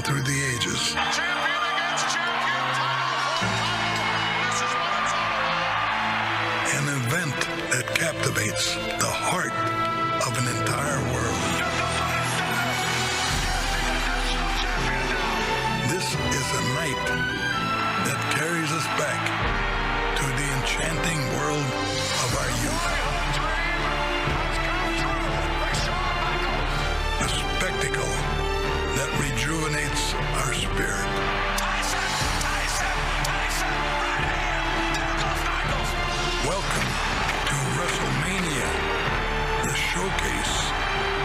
down through the ages. Champion against champion, title. This is what it's all about. An event that captivates the heart of an entire world. This is a night that carries us back to the enchanting world of our youth. A spectacle that rejuvenates our spirit. Tyson, right hand. There goes Michaels. Welcome to Wrestlemania, the showcase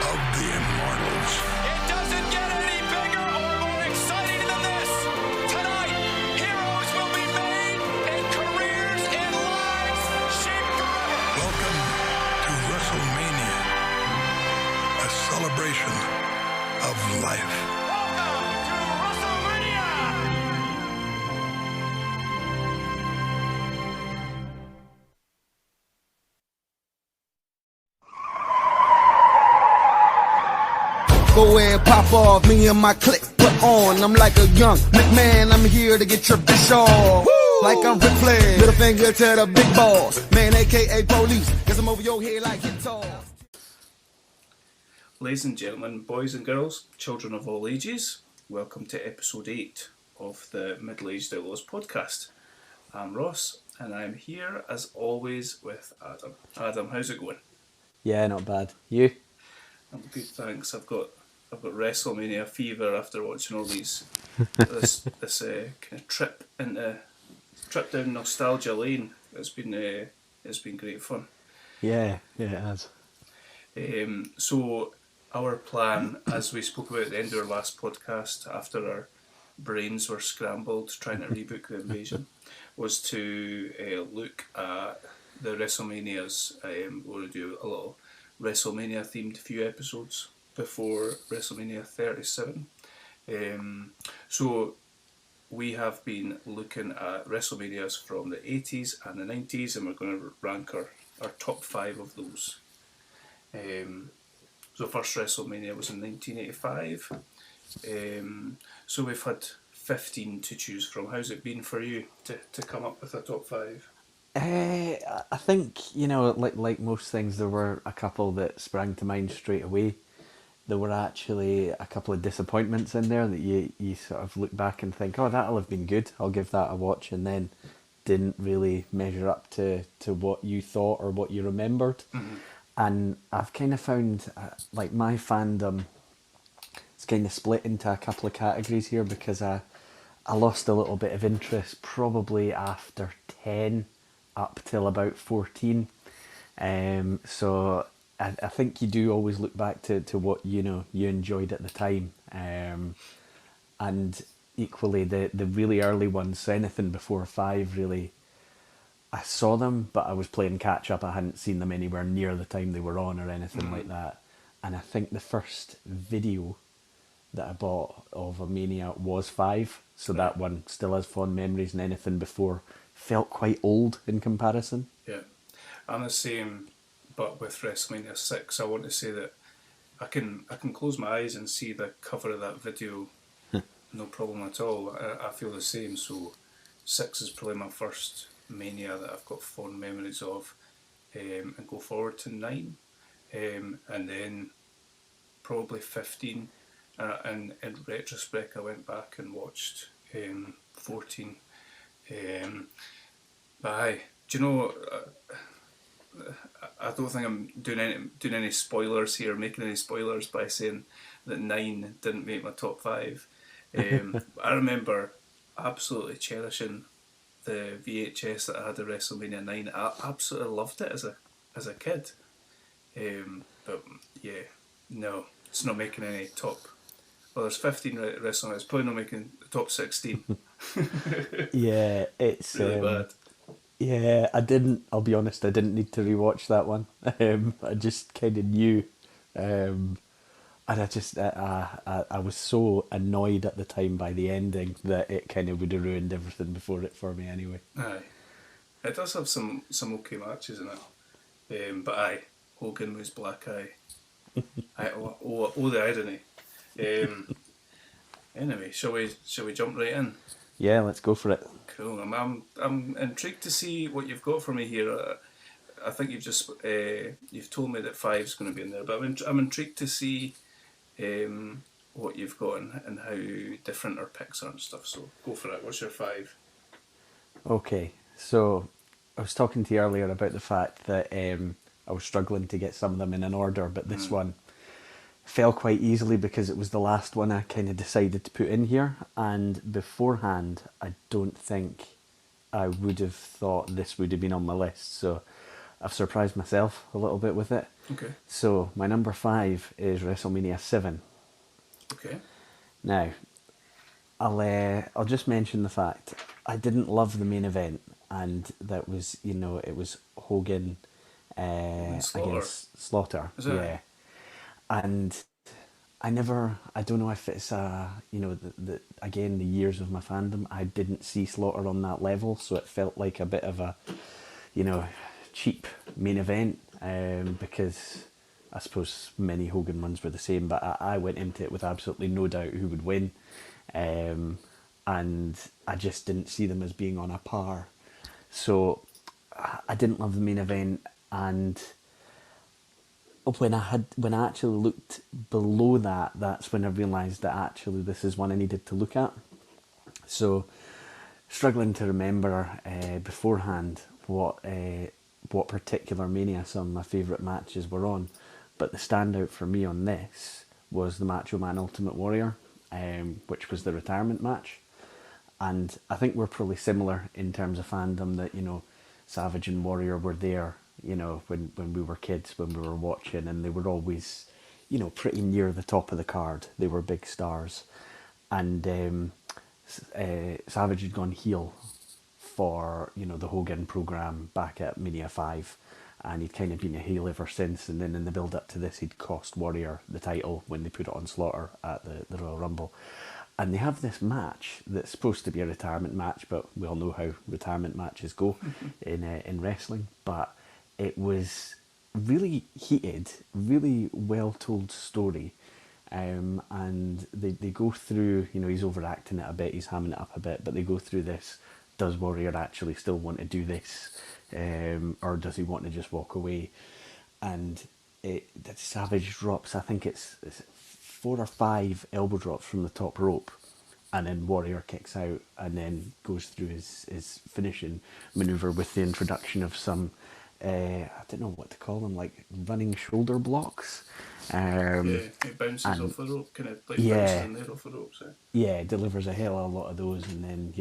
of the Immortals. It doesn't get any bigger or more exciting than this. Tonight, heroes will be made and careers and lives shaped forever. Welcome to Wrestlemania, a celebration of life. Welcome to Wrestlemania. Go ahead, pop off, me and my clique put on. I'm like a young McMahon, I'm here to get your bitch off. Like I'm Ric Flair, little finger to the big boss. Man, aka police, guess I'm over your head like guitar. Ladies and gentlemen, boys and girls, children of all ages, welcome to episode 8 of the Middle-Aged Outlaws podcast. I'm Ross, and I'm here as always with Adam. Adam, how's it going? Yeah, not bad. You? I'm good, thanks. I've got WrestleMania fever after watching all these this kind of trip down nostalgia lane. It's been great fun. Yeah, it has. So our plan, as we spoke about at the end of our last podcast, after our brains were scrambled trying to rebook the invasion, was to look at the WrestleManias. We're going to do a little WrestleMania themed few episodes before WrestleMania 37. So we have been looking at WrestleManias from the 80s and the 90s, and we're going to rank our top 5 of those. So first WrestleMania was in 1985. So we've had 15 to choose from. How's it been for you to come up with a top 5? I think, like most things, there were a couple that sprang to mind straight away. There were actually a couple of disappointments in there that you sort of look back and think, oh, that'll have been good, I'll give that a watch, and then didn't really measure up to what you thought or what you remembered. Mm-hmm. And I've kind of found, like, my fandom is kind of split into a couple of categories here, because I lost a little bit of interest probably after 10 up till about 14. So I think you do always look back to what you enjoyed at the time. And equally the really early ones, so anything before 5 really, I saw them, but I was playing catch up. I hadn't seen them anywhere near the time they were on or anything like that. And I think the first video that I bought of a Mania was 5, so that one still has fond memories, and anything before felt quite old in comparison. Yeah, I'm the same, but with WrestleMania 6, I want to say that I can close my eyes and see the cover of that video, no problem at all. I feel the same, so 6 is probably my first Mania that I've got fond memories of, and go forward to 9, and then probably 15, and in retrospect I went back and watched 14. But aye, do you know, I don't think I'm doing any spoilers here, making any spoilers by saying that 9 didn't make my top 5. I remember absolutely cherishing the VHS that I had of WrestleMania 9. I absolutely loved it as a kid. But yeah, no, it's not making any top. Well, there's 15 WrestleMania. It's probably not making the top 16. Yeah, it's really bad. Yeah, I'll be honest, I didn't need to rewatch that one. I just kind of knew. And I was so annoyed at the time by the ending that it kind of would have ruined everything before it for me anyway. Aye. It does have some okay matches in it. But aye, Hogan was Black Eye. Oh, the irony. Anyway, shall we jump right in? Yeah, let's go for it. Cool. I'm intrigued to see what you've got for me here. I think you've told me that 5's going to be in there, but I'm intrigued to see what you've got and how different our picks are and stuff. So go for it. What's your 5? Okay, so I was talking to you earlier about the fact that I was struggling to get some of them in an order, but this one fell quite easily because it was the last one I kind of decided to put in here, and beforehand I don't think I would have thought this would have been on my list, so I've surprised myself a little bit with it. Okay. So my number 5 is WrestleMania 7. Okay. Now, I'll just mention the fact I didn't love the main event, and that was, it was Hogan Slaughter. against Slaughter. Is it? Yeah. And I don't know if it's again, the years of my fandom, I didn't see Slaughter on that level, so it felt like a bit of a, cheap main event, because I suppose many Hogan ones were the same, but I went into it with absolutely no doubt who would win, and I just didn't see them as being on a par. So I didn't love the main event, and when I actually looked below that, that's when I realised that actually this is one I needed to look at. So, struggling to remember beforehand what particular Mania some of my favourite matches were on, but the standout for me on this was the Macho Man Ultimate Warrior, which was the retirement match. And I think we're probably similar in terms of fandom, that, Savage and Warrior were there, when we were kids, when we were watching, and they were always, pretty near the top of the card. They were big stars. And Savage had gone heel for, the Hogan programme back at Mania 5, and he'd kind of been a heel ever since, and then in the build-up to this, he'd cost Warrior the title when they put it on Slaughter at the Royal Rumble. And they have this match that's supposed to be a retirement match, but we all know how retirement matches go in wrestling. But it was really heated, really well-told story. And they go through, he's overacting it a bit, he's hamming it up a bit, but they go through this, does Warrior actually still want to do this? Or does he want to just walk away? And that Savage drops, I think it's 4 or 5 elbow drops from the top rope, and then Warrior kicks out and then goes through his finishing manoeuvre with the introduction of some, I don't know what to call them, like running shoulder blocks. It bounces off the rope, kind of like bouncing there off the ropes. Yeah, delivers a hell of a lot of those, and then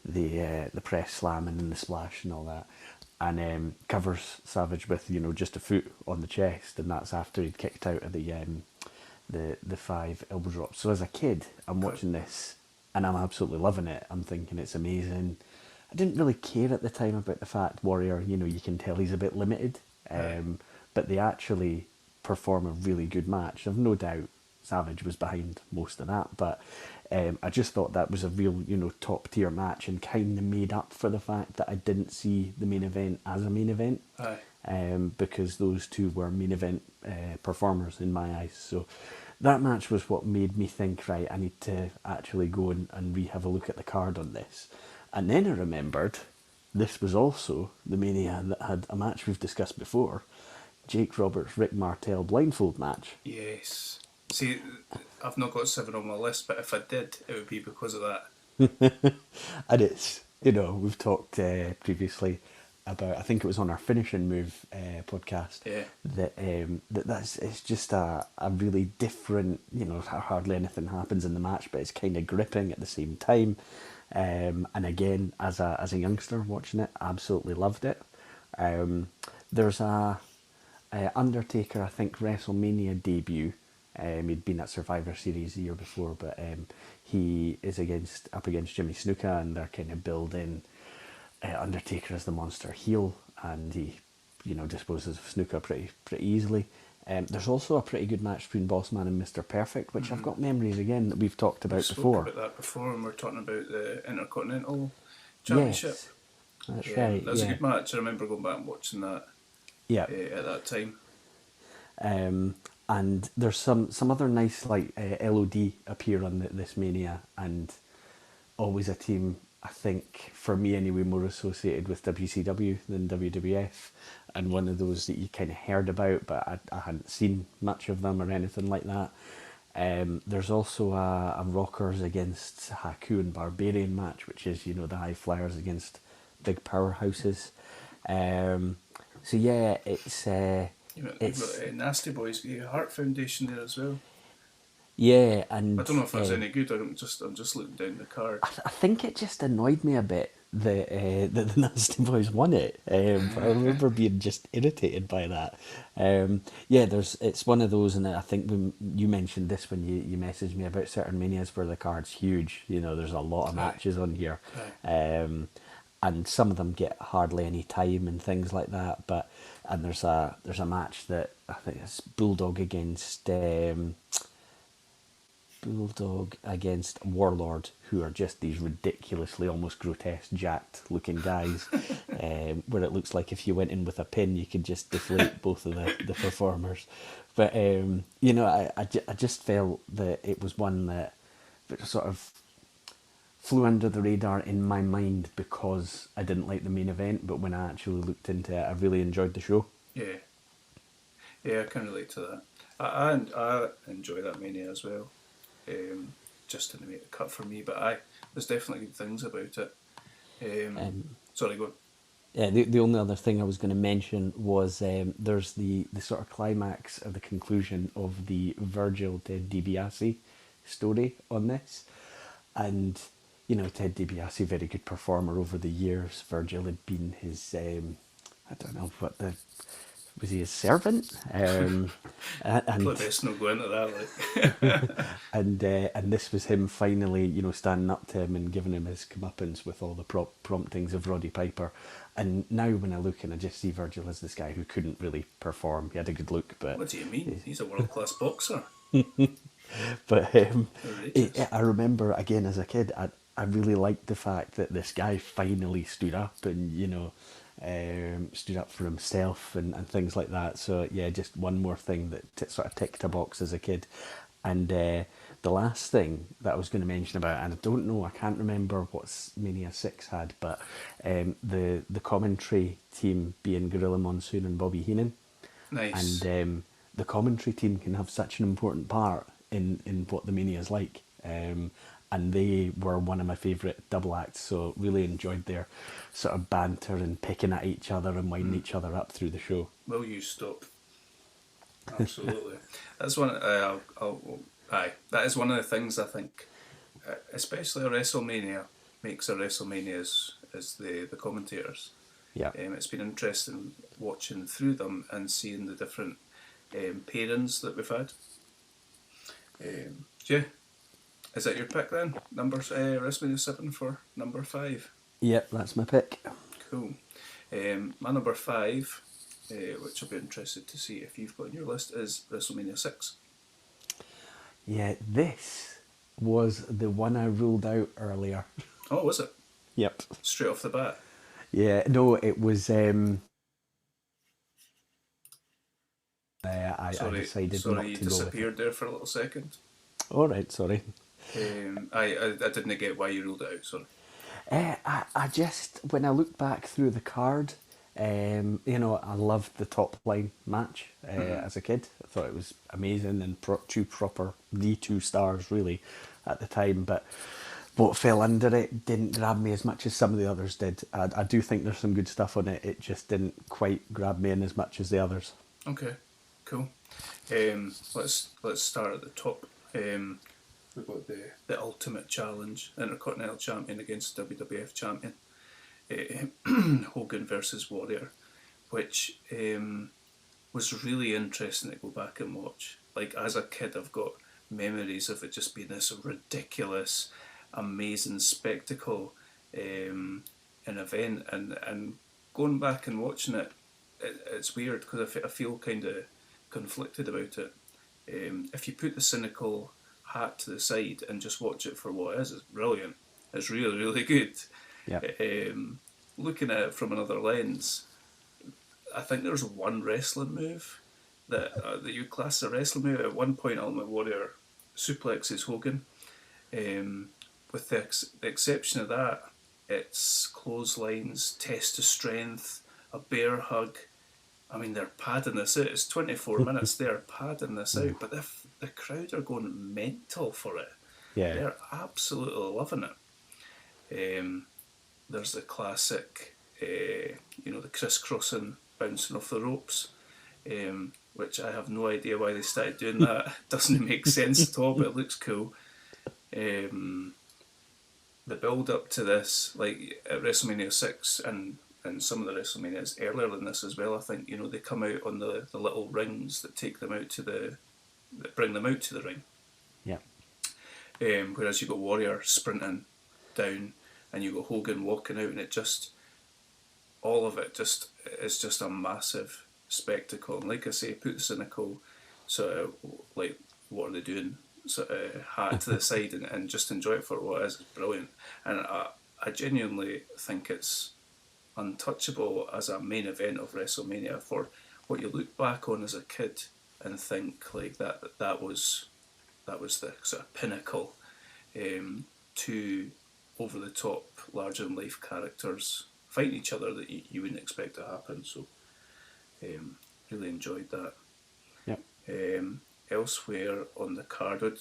the press slamming and the splash and all that, and covers Savage with just a foot on the chest, and that's after he'd kicked out of the 5 elbow drops. So as a kid, I'm watching this and I'm absolutely loving it. I'm thinking it's amazing. I didn't really care at the time about the fact Warrior, you can tell he's a bit limited, but they actually perform a really good match. I've no doubt Savage was behind most of that, but I just thought that was a real, top tier match, and kind of made up for the fact that I didn't see the main event as a main event. Because those two were main event performers in my eyes. So that match was what made me think, right, I need to actually go and have a look at the card on this. And then I remembered this was also the Mania that had a match we've discussed before, Jake Roberts, Rick Martel blindfold match. Yes. See, I've not got 7 on my list, but if I did, it would be because of that. And it's, we've talked previously about, I think it was on our finishing move podcast, that's it's just a really different, hardly anything happens in the match, but it's kind of gripping at the same time. And again, as a youngster watching it, absolutely loved it. There's a Undertaker, I think, WrestleMania debut. He'd been at Survivor Series the year before, but he is up against Jimmy Snuka, and they're kind of building Undertaker as the monster heel, and he, disposes of Snuka pretty easily. There's also a pretty good match between Bossman and Mr. Perfect, which I've got memories again that we've talked about before. We spoke about that before, and we're talking about the Intercontinental Championship. Yes, that's right. That was a good match. I remember going back and watching that. Yeah. At that time. And there's some other nice like LOD appear on this Mania, and always a team, I think, for me anyway, more associated with WCW than WWF, and one of those that you kind of heard about, but I hadn't seen much of them or anything like that. There's also a Rockers against Haku and Barbarian match, which is, you know, the high flyers against big powerhouses. So yeah, You've got Nasty Boys, you Heart Foundation there as well. yeah, and I don't know if that's any good. I'm just looking down the card. I think it just annoyed me a bit that the Nasty Boys won it. I remember being just irritated by that. Yeah, it's one of those, and I think you mentioned this when you messaged me about certain manias where the card's huge. You know, there's a lot of matches on here, and some of them get hardly any time and things like that. And there's a match that I think it's Bulldog against Warlord, who are just these ridiculously, almost grotesque, jacked looking guys, where it looks like if you went in with a pin you could just deflate both of the performers. But you know, I just felt that it was one that sort of flew under the radar in my mind because I didn't like the main event, but when I actually looked into it I really enjoyed the show. Yeah, I can relate to that. I enjoy that Mania as well. Just didn't make the cut for me, but there's definitely good things about it. Sorry, go on. Yeah, the only other thing I was going to mention was there's the sort of climax of the conclusion of the Virgil Ted DiBiase story on this, and you know, Ted DiBiase, very good performer over the years. Virgil had been his I don't know was he his servant? And Probably best not go into that, like. and this was him finally, you know, standing up to him and giving him his comeuppance with all the promptings of Roddy Piper. And now when I look and I just see Virgil as this guy who couldn't really perform, he had a good look, but What do you mean? He's a world-class boxer. But I remember again as a kid, I really liked the fact that this guy finally stood up and, you know, stood up for himself and things like that. So yeah, just one more thing that sort of ticked a box as a kid. And the last thing that I was going to mention about, and I don't know, I can't remember what Mania 6 had, but the commentary team being Gorilla Monsoon and Bobby Heenan. Nice. And the commentary team can have such an important part in what the Mania is like. And they were one of my favourite double acts, so really enjoyed their sort of banter and picking at each other and winding each other up through the show. Will you stop? Absolutely. That's one. That is one of the things I think, especially a WrestleMania, makes a WrestleMania is the commentators. Yeah. It's been interesting watching through them and seeing the different pairings that we've had. Yeah. Is that your pick then? WrestleMania 7 for number 5? Yep, that's my pick. Cool. My number 5, which I'll be interested to see if you've got on your list, is WrestleMania 6. Yeah, this was the one I ruled out earlier. Oh, was it? Yep. Straight off the bat? Yeah, no, it was... I decided not to go. You disappeared there for a little second. All right, sorry. I didn't get why you ruled it out, sorry. I just, when I look back through the card, you know, I loved the top line match as a kid. I thought it was amazing and the 2 stars really at the time, but what fell under it didn't grab me as much as some of the others did. I do think there's some good stuff on it, it just didn't quite grab me in as much as the others. Okay, cool. Let's start at the top. We've got the Ultimate Challenge, Intercontinental Champion against WWF Champion, Hogan versus Warrior, which was really interesting to go back and watch. Like, as a kid, I've got memories of it just being this ridiculous, amazing spectacle, an event, and going back and watching it, it's weird because I feel kind of conflicted about it. If you put the cynical hat to the side and just watch it for what it is, it's brilliant. It's really, really good. Yeah. Looking at it from another lens, I think there's one wrestling move that you class as a wrestling move. At one point, Ultimate Warrior suplexes Hogan. With the exception of that, it's clotheslines, test of strength, a bear hug. I mean, they're padding this out. It's 24 minutes. They're padding this out, but the crowd are going mental for it. Yeah. They're absolutely loving it. There's the classic, the crisscrossing, bouncing off the ropes, which I have no idea why they started doing that. Doesn't make sense at all, but it looks cool. The build up to this, like at WrestleMania 6 and some of the WrestleManias earlier than this as well, I think, they come out on the little rings that take them out that bring them out to the ring. Yeah. Whereas you got Warrior sprinting down and you got Hogan walking out, and all of it is just a massive spectacle. And like I say, put the cynical sort of like, what are they doing, sort of hat to the side and just enjoy it for what it is. It's brilliant. And I genuinely think it's untouchable as a main event of WrestleMania for what you look back on as a kid and think like that was the sort of pinnacle. Two over the top, larger than life characters fighting each other that you wouldn't expect to happen. So really enjoyed that. Yep. Elsewhere on the card,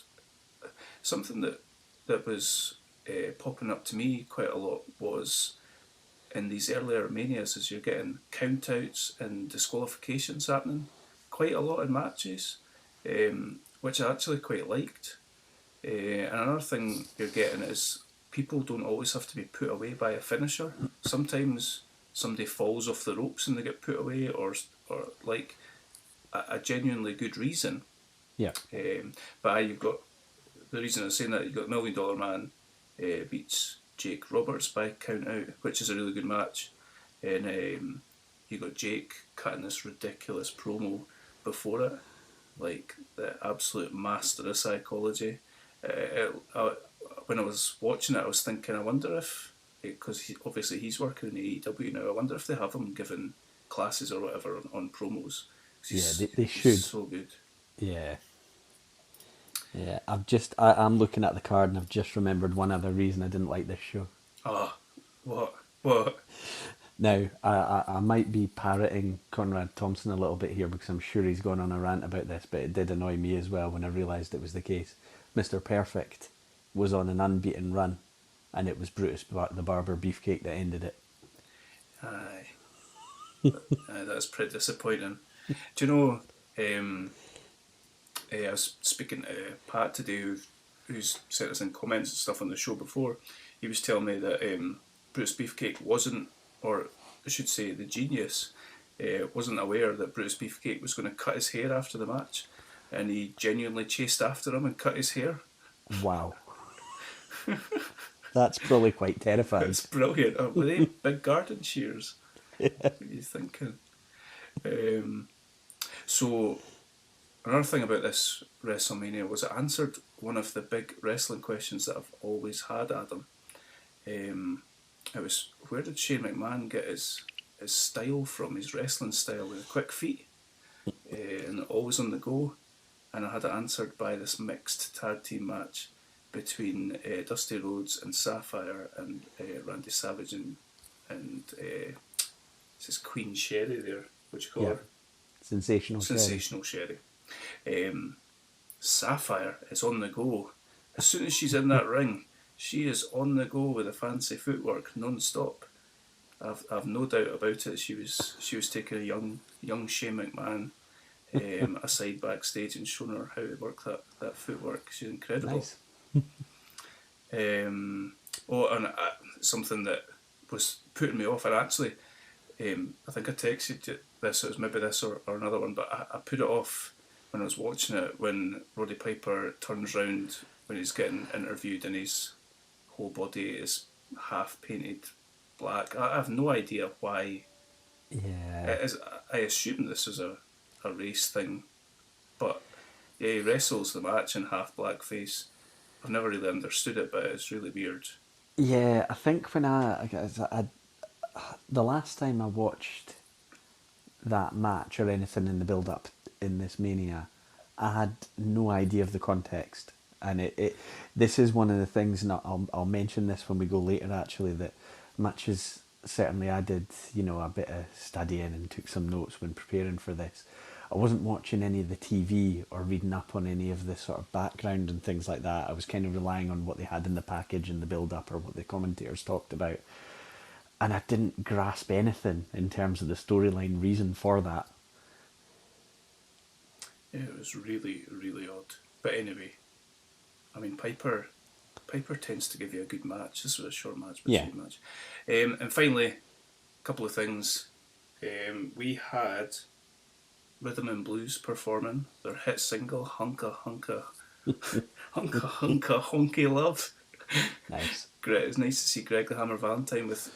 something that was popping up to me quite a lot was in these earlier manias, as you're getting countouts and disqualifications happening quite a lot in matches, which I actually quite liked. And another thing you're getting is people don't always have to be put away by a finisher. Sometimes somebody falls off the ropes and they get put away, or like a genuinely good reason. Yeah. But you've got, the reason I'm saying that, you've got $1 Million Man beats Jake Roberts by count out, which is a really good match. And you got Jake cutting this ridiculous promo before it, like the absolute master of psychology. When I was watching it, I was thinking, I wonder if, because obviously he's working in AEW now, I wonder if they have him giving classes or whatever on promos. Yeah, they should. So good. Yeah. Yeah, I'm looking at the card and I've just remembered one other reason I didn't like this show. Ah, what? Now, I might be parroting Conrad Thompson a little bit here because I'm sure he's gone on a rant about this, but it did annoy me as well when I realised it was the case. Mr. Perfect was on an unbeaten run, and it was Brutus the Barber Beefcake that ended it. Aye. That's pretty disappointing. Do you know, I was speaking to Pat today, who's sent us in comments and stuff on the show before. He was telling me that Brutus Beefcake wasn't, or I should say the genius, wasn't aware that Brutus Beefcake was going to cut his hair after the match, and he genuinely chased after him and cut his hair. Wow. That's probably quite terrifying. It's brilliant. Were they big garden shears? What are you thinking? So, another thing about this WrestleMania was it answered one of the big wrestling questions that I've always had, Adam. It was, where did Shane McMahon get his style from, his wrestling style, with quick feet and always on the go? And I had it answered by this mixed tag team match between Dusty Rhodes and Sapphire and Randy Savage and this is Queen Sherry there, what do you call her? Sensational Sherry. Sapphire is on the go. As soon as she's in that ring, she is on the go with the fancy footwork non-stop. I've no doubt about it. She was taking a young Shane McMahon aside backstage and showing her how to work that footwork. She's incredible. Nice. Something that was putting me off, and actually, I think I texted you this, it was maybe this or another one, but I put it off when I was watching it, when Roddy Piper turns round when he's getting interviewed and his whole body is half painted black. I have no idea why. Yeah. I assume this is a race thing, but yeah, he wrestles the match in half blackface. I've never really understood it, but it's really weird. Yeah, I think when the last time I watched that match or anything in the build-up, in this Mania, I had no idea of the context. And this is one of the things, and I'll mention this when we go later actually, that much as certainly I did, a bit of studying and took some notes when preparing for this, I wasn't watching any of the TV or reading up on any of the sort of background and things like that. I was kind of relying on what they had in the package and the build-up or what the commentators talked about. And I didn't grasp anything in terms of the storyline reason for that. Yeah, it was really, really odd. But anyway, I mean, Piper tends to give you a good match. This was a short match, but Yeah. a good match. And finally, a couple of things. We had Rhythm and Blues performing their hit single, Hunka Hunka Hunka Hunka Honky Love. Nice. Great. It was nice to see Greg the Hammer Valentine with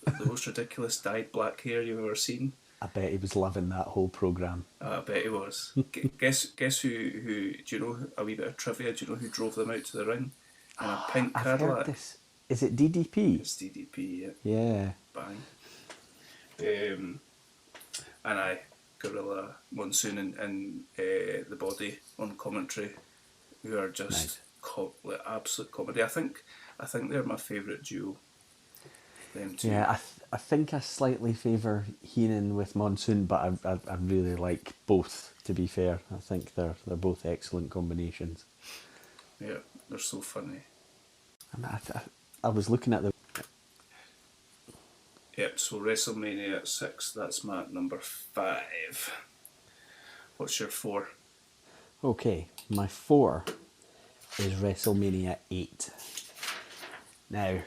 the most ridiculous dyed black hair you've ever seen. I bet he was loving that whole programme. I bet he was. Guess who? Do you know a wee bit of trivia? Do you know who drove them out to the ring in a pink I've Cadillac? heard this. Is it DDP? It's DDP, yeah. Yeah. Bang. And Gorilla Monsoon and the Body on commentary, who are just Nice. absolute comedy. I think they're my favourite duo. Them two. Yeah, I think I slightly favour Heenan with Monsoon, but I really like both, to be fair. I think they're both excellent combinations. Yeah, they're so funny. I mean, I was looking at the... Yep, so WrestleMania 6, that's my number 5. What's your 4? Okay, my 4 is WrestleMania 8. Now,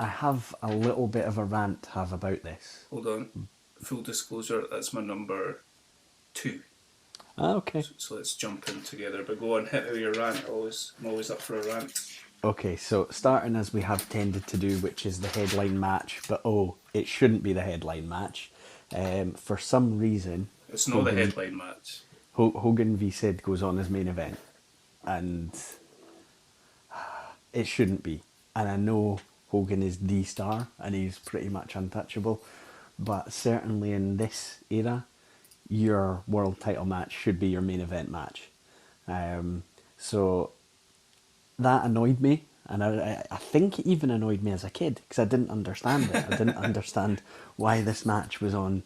I have a little bit of a rant to have about this. Hold on. Full disclosure, that's my number 2. Okay. So let's jump in together. But go on, hit me with your rant. I'm always up for a rant. Okay, so starting as we have tended to do, which is the headline match, but it shouldn't be the headline match. For some reason... It's not the headline match. Hogan v. Sid goes on as main event, and it shouldn't be. And I know Hogan is the star, and he's pretty much untouchable, but certainly in this era, your world title match should be your main event match. So that annoyed me, and I think it even annoyed me as a kid, because I didn't understand it. I didn't understand why this match was on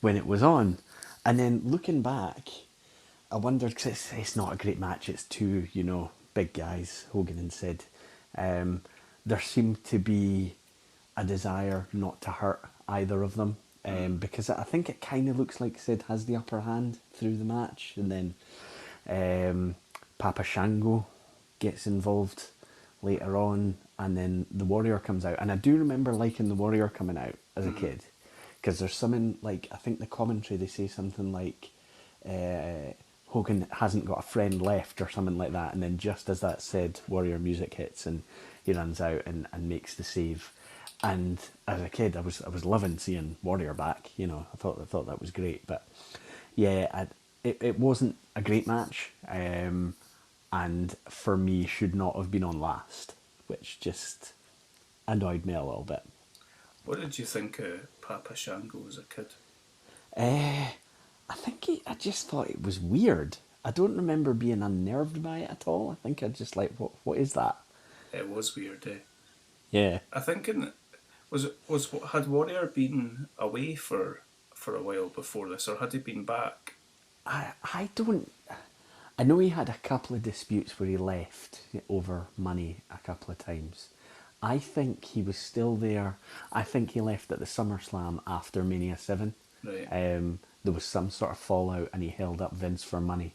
when it was on. And then looking back, I wondered, because it's not a great match, it's two, big guys, Hogan and Sid. There seemed to be a desire not to hurt either of them, because I think it kind of looks like Sid has the upper hand through the match, and then Papa Shango gets involved later on, and then the Warrior comes out. And I do remember liking the Warrior coming out as a kid, because there's something like, I think the commentary, they say something like Hogan hasn't got a friend left or something like that, and then just as that said, Warrior music hits and he runs out and makes the save. And as a kid, I was loving seeing Warrior back. I thought that was great. But yeah, it wasn't a great match, and for me should not have been on last, which just annoyed me a little bit. What did you think of Papa Shango as a kid? I think I just thought it was weird. I don't remember being unnerved by it at all. I think I just like, what is that? It was weird, eh? Yeah. I think had Warrior been away for a while before this, or had he been back? I don't... I know he had a couple of disputes where he left over money a couple of times. I think he was still there. I think he left at the SummerSlam after Mania 7. Right. There was some sort of fallout, and he held up Vince for money.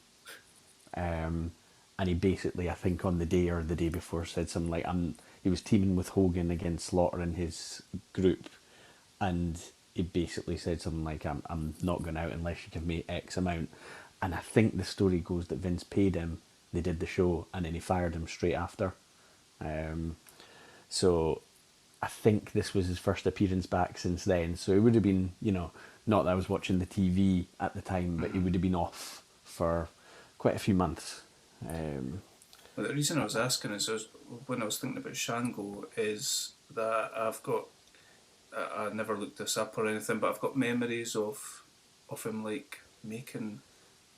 And he basically, I think on the day or the day before, said something like, he was teaming with Hogan against Slaughter in his group, and he basically said something like, I'm not going out unless you give me X amount. And I think the story goes that Vince paid him, they did the show, and then he fired him straight after. So I think this was his first appearance back since then. So it would have been, not that I was watching the TV at the time, but he would have been off for quite a few months. Well, the reason I was asking is when I was thinking about Shango is that I never looked this up or anything, but I've got memories of him like making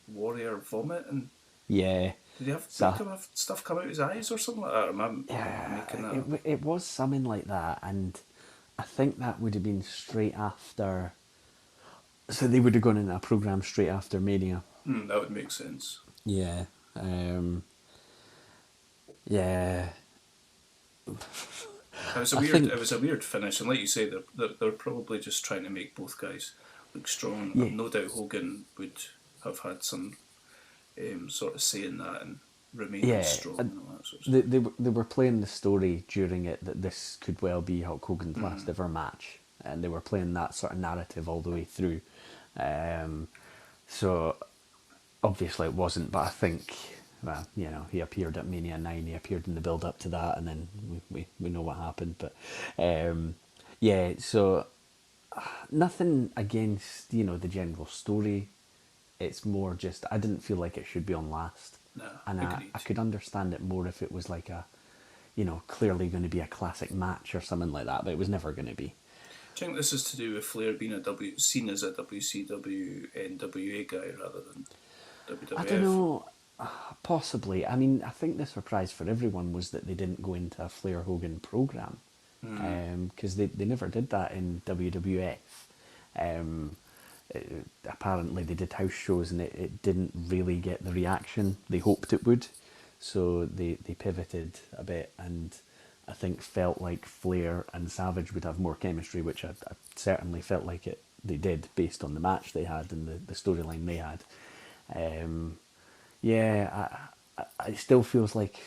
Warrior vomit, and Yeah. did he have So, stuff come out his eyes or something like that? Or am I making that up? it was something like that, and I think that would have been straight after. So they would have gone into a program straight after Mania. That would make sense. Yeah. Yeah. It was a I weird. think- It was a weird finish, and like you say, they're probably just trying to make both guys look strong. Yeah. No doubt Hogan would have had some sort of say in that and remaining Yeah, strong and and all that sort of stuff. they were playing the story during it that this could well be Hulk Hogan's last ever match, and they were playing that sort of narrative all the way through. So obviously it wasn't, but I think, well, you know, he appeared at Mania 9, he appeared in the build up to that, and then we know what happened. But yeah, so nothing against, you know, the general story. It's more just I didn't feel like it should be on last. No, And agreed. I could understand it more if it was like a, you know, clearly going to be a classic match or something like that, but it was never going to be. Do you think this is to do with Flair being seen as a WCW NWA guy rather than WWF? I don't know, possibly. I mean, I think the surprise for everyone was that they didn't go into a Flair Hogan program, because they never did that in WWF. Apparently they did house shows and it didn't really get the reaction they hoped it would, so they pivoted a bit, and I think felt like Flair and Savage would have more chemistry, which I certainly felt like they did based on the match they had and the storyline they had. It still feels like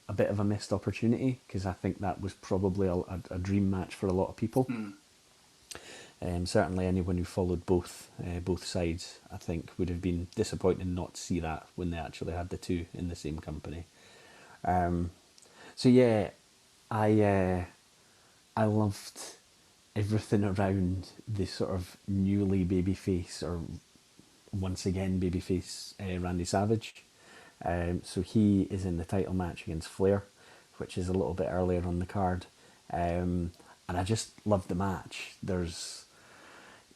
a bit of a missed opportunity, because I think that was probably a dream match for a lot of people. Certainly anyone who followed both sides, I think, would have been disappointed not to see that when they actually had the two in the same company. So yeah, I loved everything around the sort of newly babyface, or once again babyface, Randy Savage. So he is in the title match against Flair, which is a little bit earlier on the card. And I just loved the match. There's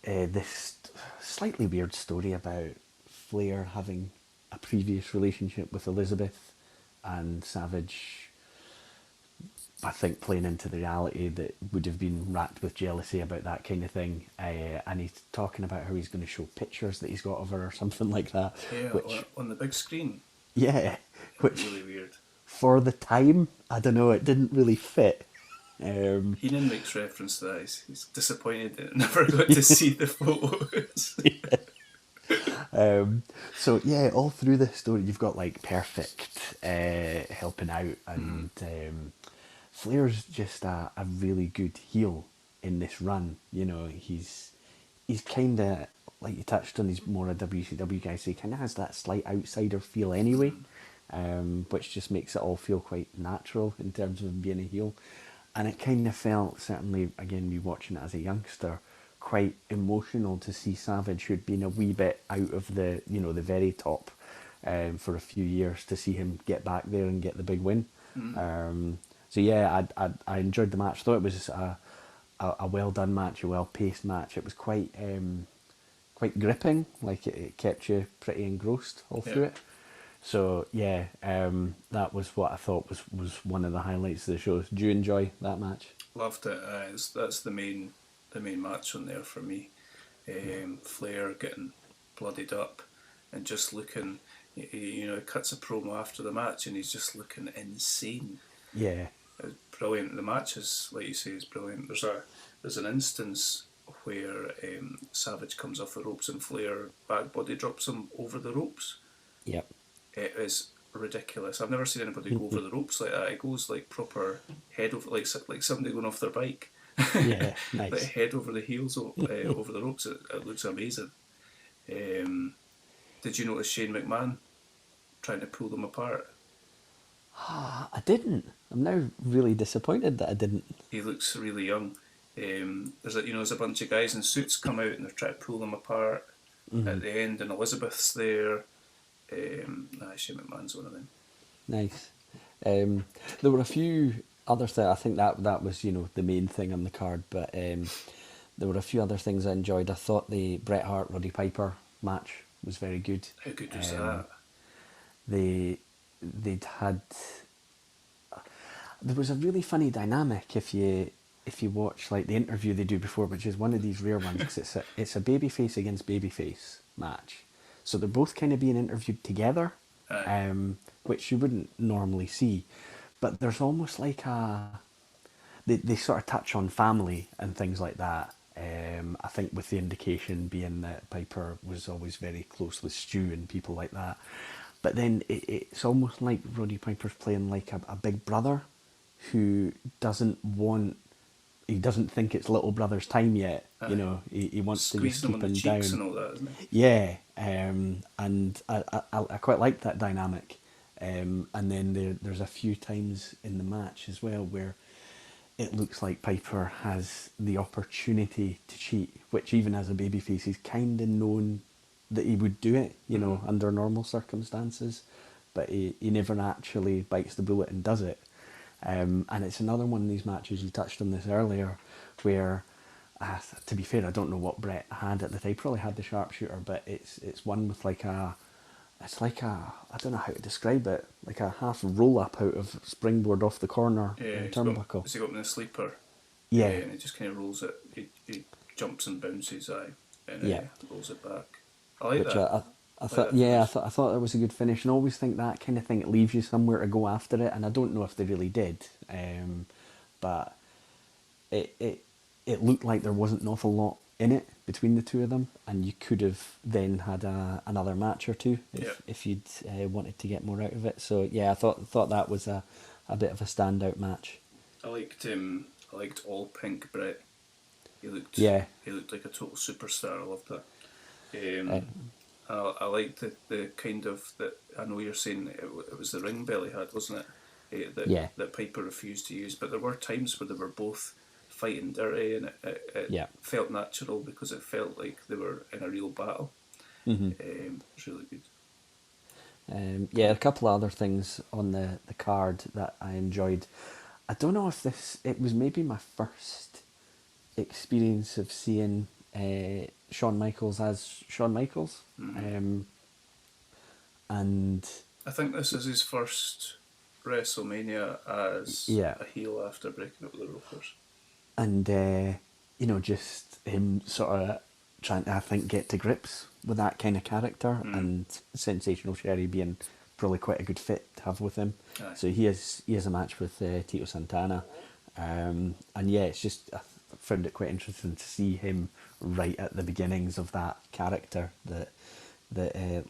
this slightly weird story about Flair having a previous relationship with Elizabeth, and Savage, I think, playing into the reality that would have been racked with jealousy about that kind of thing. And he's talking about how he's going to show pictures that he's got of her or something like that. Yeah, Which, on the big screen. yeah, which Really weird. for the time, I don't know, it didn't really fit. Heenan makes reference to that. He's disappointed that he never got to see the photos. So yeah, all through the story you've got like Perfect helping out, and Flair's just a really good heel in this run. You know, he's kind of, like you touched on, he's more a WCW guy, so he kind of has that slight outsider feel anyway, which just makes it all feel quite natural in terms of him being a heel. And it kind of felt, certainly again me watching it as a youngster, quite emotional to see Savage, who'd been a wee bit out of the, you know, the very top for a few years, to see him get back there and get the big win. So yeah, I enjoyed the match. Thought it was a well done match, a well paced match. It was quite gripping. Like it kept you pretty engrossed all through it. So yeah, that was what I thought was one of the highlights of the show. Do you enjoy that match? Loved it. That's the main match on there for me. Flair getting bloodied up and just looking, you know, he cuts a promo after the match and he's just looking insane. Yeah. It's brilliant. The match is, like you say, is brilliant. There's an instance where Savage comes off the ropes and Flair back body drops him over the ropes. Yep. It is ridiculous. I've never seen anybody go over the ropes like that. It goes like proper head over, like somebody going off their bike. Yeah, nice. Like head over the heels over the ropes. It looks amazing. Did you notice Shane McMahon trying to pull them apart? I didn't. I'm now really disappointed that I didn't. He looks really young. There's a bunch of guys in suits come out and they're trying to pull them apart at the end, and Elizabeth's there. Shane McMahon's one of them. Nice. There were a few other things. I think that was, you know, the main thing on the card, but there were a few other things I enjoyed. I thought the Bret Hart Roddy Piper match was very good. How good was that? They'd had, there was a really funny dynamic if you watch like the interview they do before, which is one of these rare ones because it's a babyface against babyface match, so they're both kind of being interviewed together, which you wouldn't normally see, but there's almost like they sort of touch on family and things like that. I think with the indication being that Piper was always very close with Stu and people like that. But then it's almost like Roddy Piper's playing like a big brother who doesn't think it's little brother's time yet. You know, he wants to just keep him down. And all that, isn't it? Yeah, and I quite like that dynamic. And then there's a few times in the match as well where it looks like Piper has the opportunity to cheat, which even as a babyface, he's kind of known that he would do it, you know, under normal circumstances, but he never actually bites the bullet and does it. And it's another one of these matches, you touched on this earlier, where, to be fair, I don't know what Brett had at the time, probably had the sharpshooter, but it's one with I don't know how to describe it, like a half roll up out of springboard off the corner turnbuckle. Has he got him in a sleeper? Yeah. And he just kind of rolls it, he jumps and bounces, and rolls it back. I like that. I thought that was a good finish, and I always think that kind of thing, it leaves you somewhere to go after it, and I don't know if they really did, but it looked like there wasn't an awful lot in it between the two of them, and you could have then had another match or two if you'd wanted to get more out of it. So yeah, I thought that was a bit of a standout match. I liked all pink Brett. He looked like a total superstar. I loved that. I liked the kind of that. I know you're saying it was the ring bell he had, wasn't it? That Piper refused to use, but there were times where they were both fighting dirty, and it felt natural because it felt like they were in a real battle. It was really good. A couple of other things on the card that I enjoyed. I don't know if it was maybe my first experience of seeing Shawn Michaels as Shawn Michaels. And I think this is his first WrestleMania as a heel after breaking up with the Ropers. And, just him sort of trying to, I think, get to grips with that kind of character, and Sensational Sherry being probably quite a good fit to have with him. Aye. So he has a match with Tito Santana. It's just, I found it quite interesting to see him right at the beginnings of that character that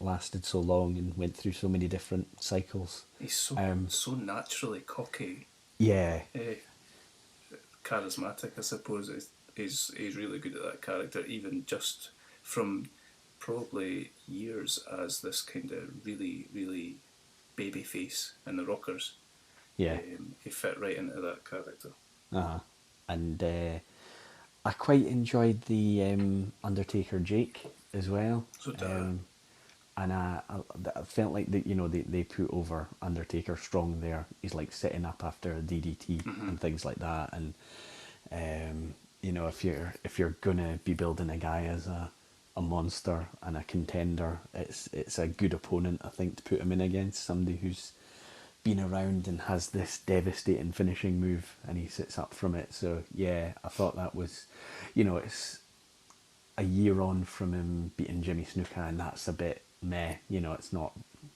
lasted so long and went through so many different cycles. He's so naturally cocky. Yeah. Charismatic, I suppose. He's really good at that character, even just from probably years as this kind of really, really baby face in the Rockers. Yeah. He fit right into that character. And I quite enjoyed the Undertaker Jake as well. So and I felt like that, they put over Undertaker strong there. He's like sitting up after a DDT and things like that. And if you're gonna be building a guy as a monster and a contender, it's a good opponent, I think, to put him in against, somebody who's been around and has this devastating finishing move, and he sits up from it. So yeah, I thought that was, it's a year on from him beating Jimmy Snuka, and that's a bit meh. It's not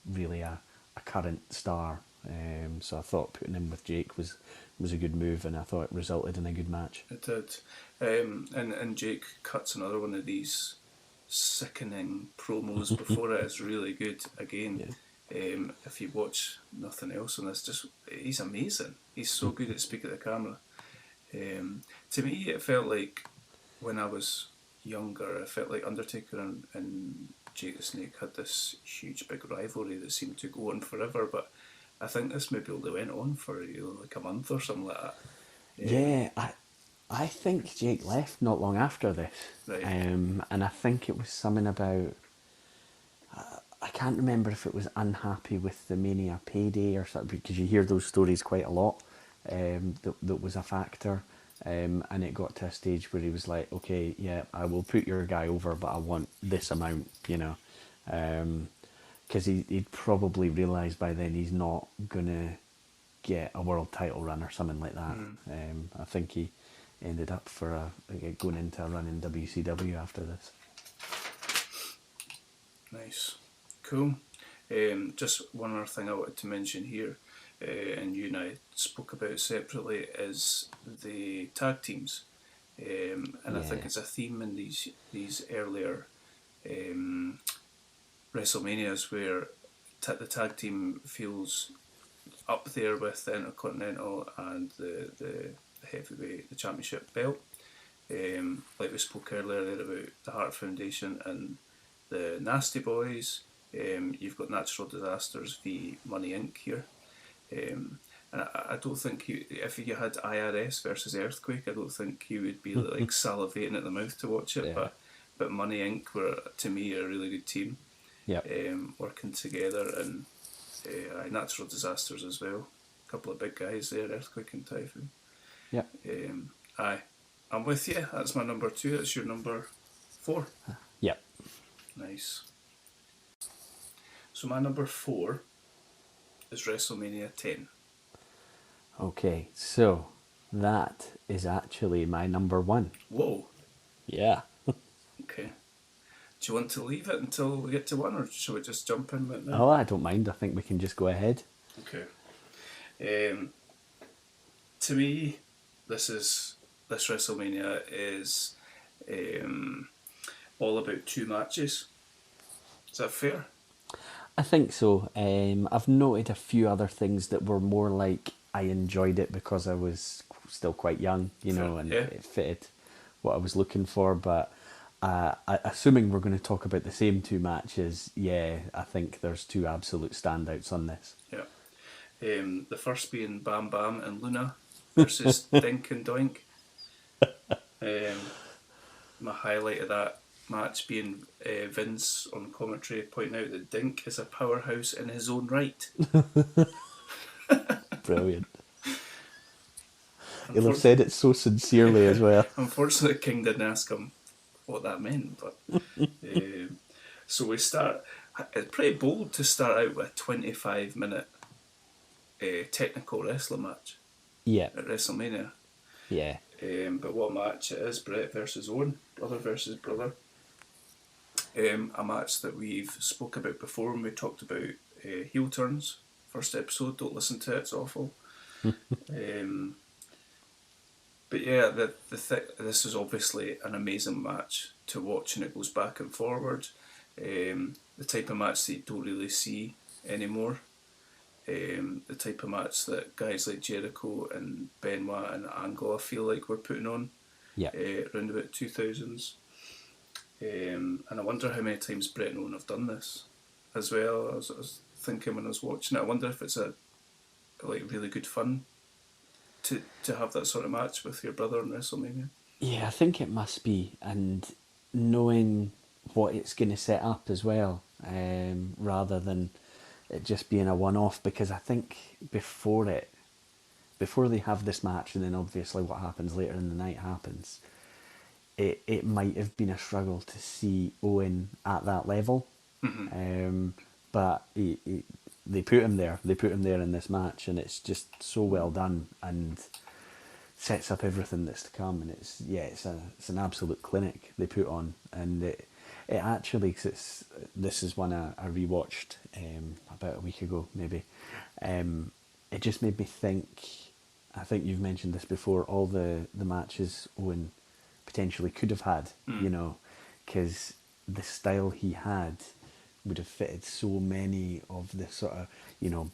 really a current star. So I thought putting him with Jake was a good move, and I thought it resulted in a good match. It did. And Jake cuts another one of these sickening promos before it. It's really good. Again, if you watch nothing else on this, he's amazing. He's so good at speaking to the camera. To me, it felt like when I was younger, it felt like Undertaker and Jake the Snake had this huge big rivalry that seemed to go on forever, but I think this maybe only went on for like a month or something like that. Yeah, I think Jake left not long after this. Right. And I think it was something about, I can't remember if it was unhappy with the Mania payday or something, because you hear those stories quite a lot. That was a factor. And it got to a stage where he was like, okay, yeah, I will put your guy over, but I want this amount, Because he'd probably realised by then he's not going to get a world title run or something like that. I think he ended up going into a run in WCW after this. Nice. Cool. Just one other thing I wanted to mention here, and you and I spoke about separately, is the tag teams. And I think it's a theme in these earlier WrestleManias where the tag team feels up there with the Intercontinental and the heavyweight, the championship belt. Like we spoke earlier there about the Hart Foundation and the Nasty Boys. You've got Natural Disasters v Money Inc. here. And I don't think if you had IRS versus Earthquake, I don't think you would be like salivating at the mouth to watch it. Yeah. But Money Inc. were, to me, a really good team. Yep. Working together, and Natural Disasters as well. A couple of big guys there, Earthquake and Typhoon. Yep. I'm with you. That's my number 2. That's your number 4. Yep. Nice. So my number 4 is WrestleMania 10. Okay, so that is actually my number 1. Whoa. Yeah. Okay. Do you want to leave it until we get to 1, or shall we just jump in with it now? Oh, I don't mind. I think we can just go ahead. Okay. To me, this WrestleMania is all about 2 matches. Is that fair? I think so. I've noted a few other things that were more like I enjoyed it because I was still quite young, and it fitted what I was looking for. But assuming we're going to talk about the same 2 matches, I think there's 2 absolute standouts on this. Yeah. The first being Bam Bam and Luna versus Dink and Doink. My highlight of that match being Vince on commentary pointing out that Dink is a powerhouse in his own right. Brilliant. He'll have said it so sincerely as well. Unfortunately, King didn't ask him what that meant, but so we start. It's pretty bold to start out with a 25-minute technical wrestling match. Yeah. At WrestleMania. Yeah. But what match it is? Brett versus Owen, brother versus brother. A match that we've spoke about before when we talked about heel turns. First episode, don't listen to it, it's awful. But yeah, this is obviously an amazing match to watch, and it goes back and forward. The type of match that you don't really see anymore. The type of match that guys like Jericho and Benoit and Angle, I feel like, were putting on around about 2000s. And I wonder how many times Brett and Owen have done this as well. I was thinking when I was watching it, I wonder if it's really good fun to have that sort of match with your brother in WrestleMania. Yeah, I think it must be, and knowing what it's going to set up as well, rather than it just being a one-off, because I think before they have this match, and then obviously what happens later in the night happens, it might have been a struggle to see Owen at that level. Mm-hmm. But they put him there. They put him there in this match, and it's just so well done and sets up everything that's to come. And it's an absolute clinic they put on, and it actually, this is one I rewatched about a week ago maybe. It just made me think. I think you've mentioned this before. All the matches Owen potentially could have had, because the style he had would have fitted so many of the sort of,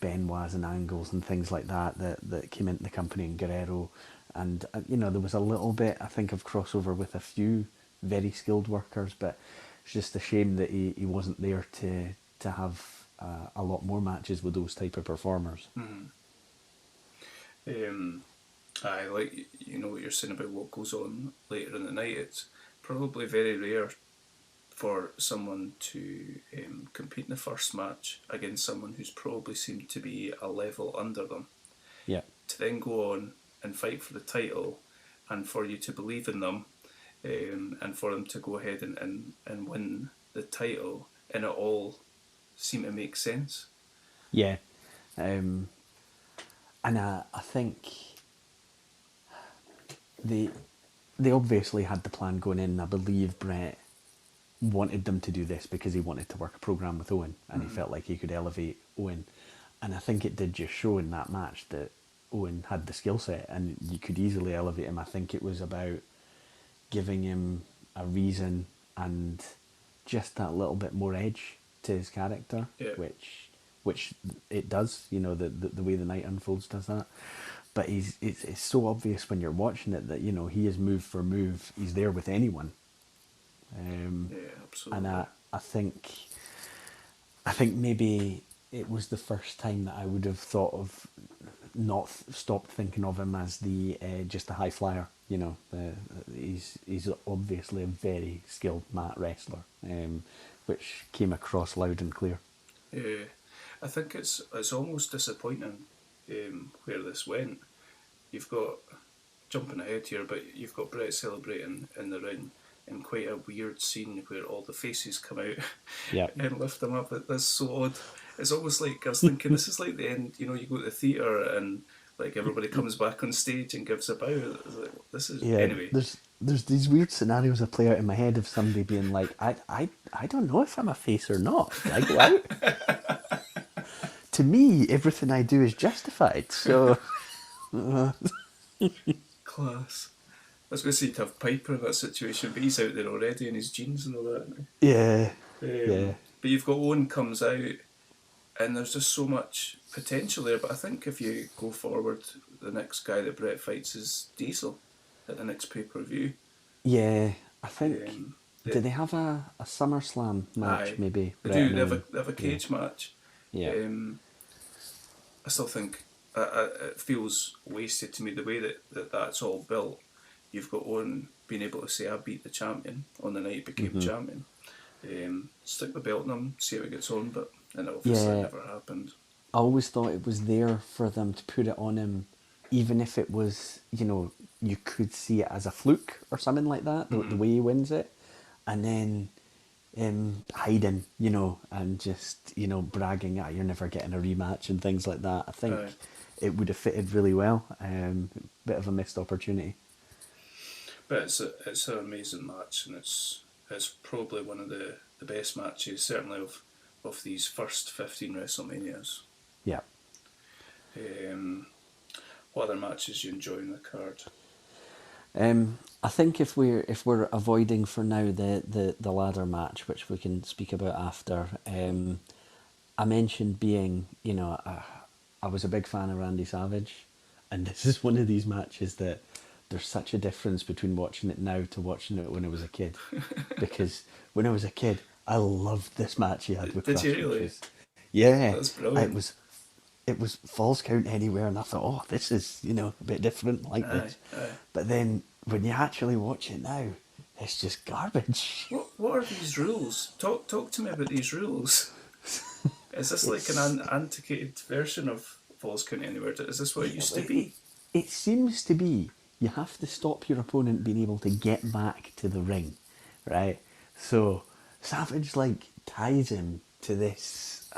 Benoits and Angles and things like that came into the company, and Guerrero, and there was a little bit, I think, of crossover with a few very skilled workers, but it's just a shame that he wasn't there to have a lot more matches with those type of performers. I like what you're saying about what goes on later in the night. It's probably very rare for someone to compete in the first match against someone who's probably seemed to be a level under them. Yeah. To then go on and fight for the title, and for you to believe in them, and for them to go ahead and win the title and it all seemed to make sense. Yeah. And I think they obviously had the plan going in. I believe Brett wanted them to do this because he wanted to work a program with Owen, and he felt like he could elevate Owen. And I think it did just show in that match that Owen had the skill set, and you could easily elevate him. I think it was about giving him a reason and just that little bit more edge to his character, Yeah. which it does. You know, the way the night unfolds does that. But it's so obvious when you're watching it that, you know, he is move for move. He's there with anyone. Yeah, absolutely. And I think maybe it was the first time that I would have thought of, not stopped thinking of him as the just a high flyer. You know, he's obviously a very skilled mat wrestler, which came across loud and clear. Yeah, I think it's almost disappointing where this went. You've got, jumping ahead here, but you've got Brett celebrating in the ring in quite a weird scene where all the faces come out Yep. and lift them up. That's so odd. It's almost like, I was thinking, this is like the end, you know, you go to the theatre and like everybody comes back on stage and gives a bow. It's like, this is, Yeah, anyway. there's these weird scenarios that play out in my head of somebody being like, I don't know if I'm a face or not. I go out. To me, everything I do is justified. So, Class. I was going to say to have Piper in that situation, but he's out there already in his jeans and all that. yeah, yeah, But you've got Owen comes out, and there's just so much potential there. But I think if you go forward, the next guy that Brett fights is Diesel at the next pay-per-view. yeah. I think. Yeah. Do they have a SummerSlam match? Aye. Maybe They Brett do. and They have a cage match. Yeah. I still think it feels wasted to me the way that that's all built. You've got Owen being able to say, I beat the champion on the night he became champion. Stick the belt on him, see how it gets on, but and it obviously Yeah. never happened. I always thought it was there for them to put it on him, even if it was, you know, you could see it as a fluke or something like that, the way he wins it, and then hiding, you know, and just, you know, bragging, you're never getting a rematch and things like that. I think it would have fitted really well. Bit of a missed opportunity. But it's an amazing match, and it's probably one of the best matches, certainly of these first 15 WrestleManias. Yeah. What other matches you enjoy in the card? I think if we're avoiding for now the ladder match, which we can speak about after, I mentioned being, you know, I was a big fan of Randy Savage, and this is one of these matches that there's such a difference between watching it now to watching it when I was a kid. Because when I was a kid, I loved this match he had with Did Crush. you really? Yeah. That's brilliant. It was Falls Count Anywhere, and I thought, oh, this is, you know, a bit different like this. Aye. But then when you actually watch it now, it's just garbage. What are these rules? Talk to me about these rules. Is this like an antiquated version of Falls Count Anywhere? Is this what it used to be? It seems to be. You have to stop your opponent being able to get back to the ring, right? So Savage like ties him to this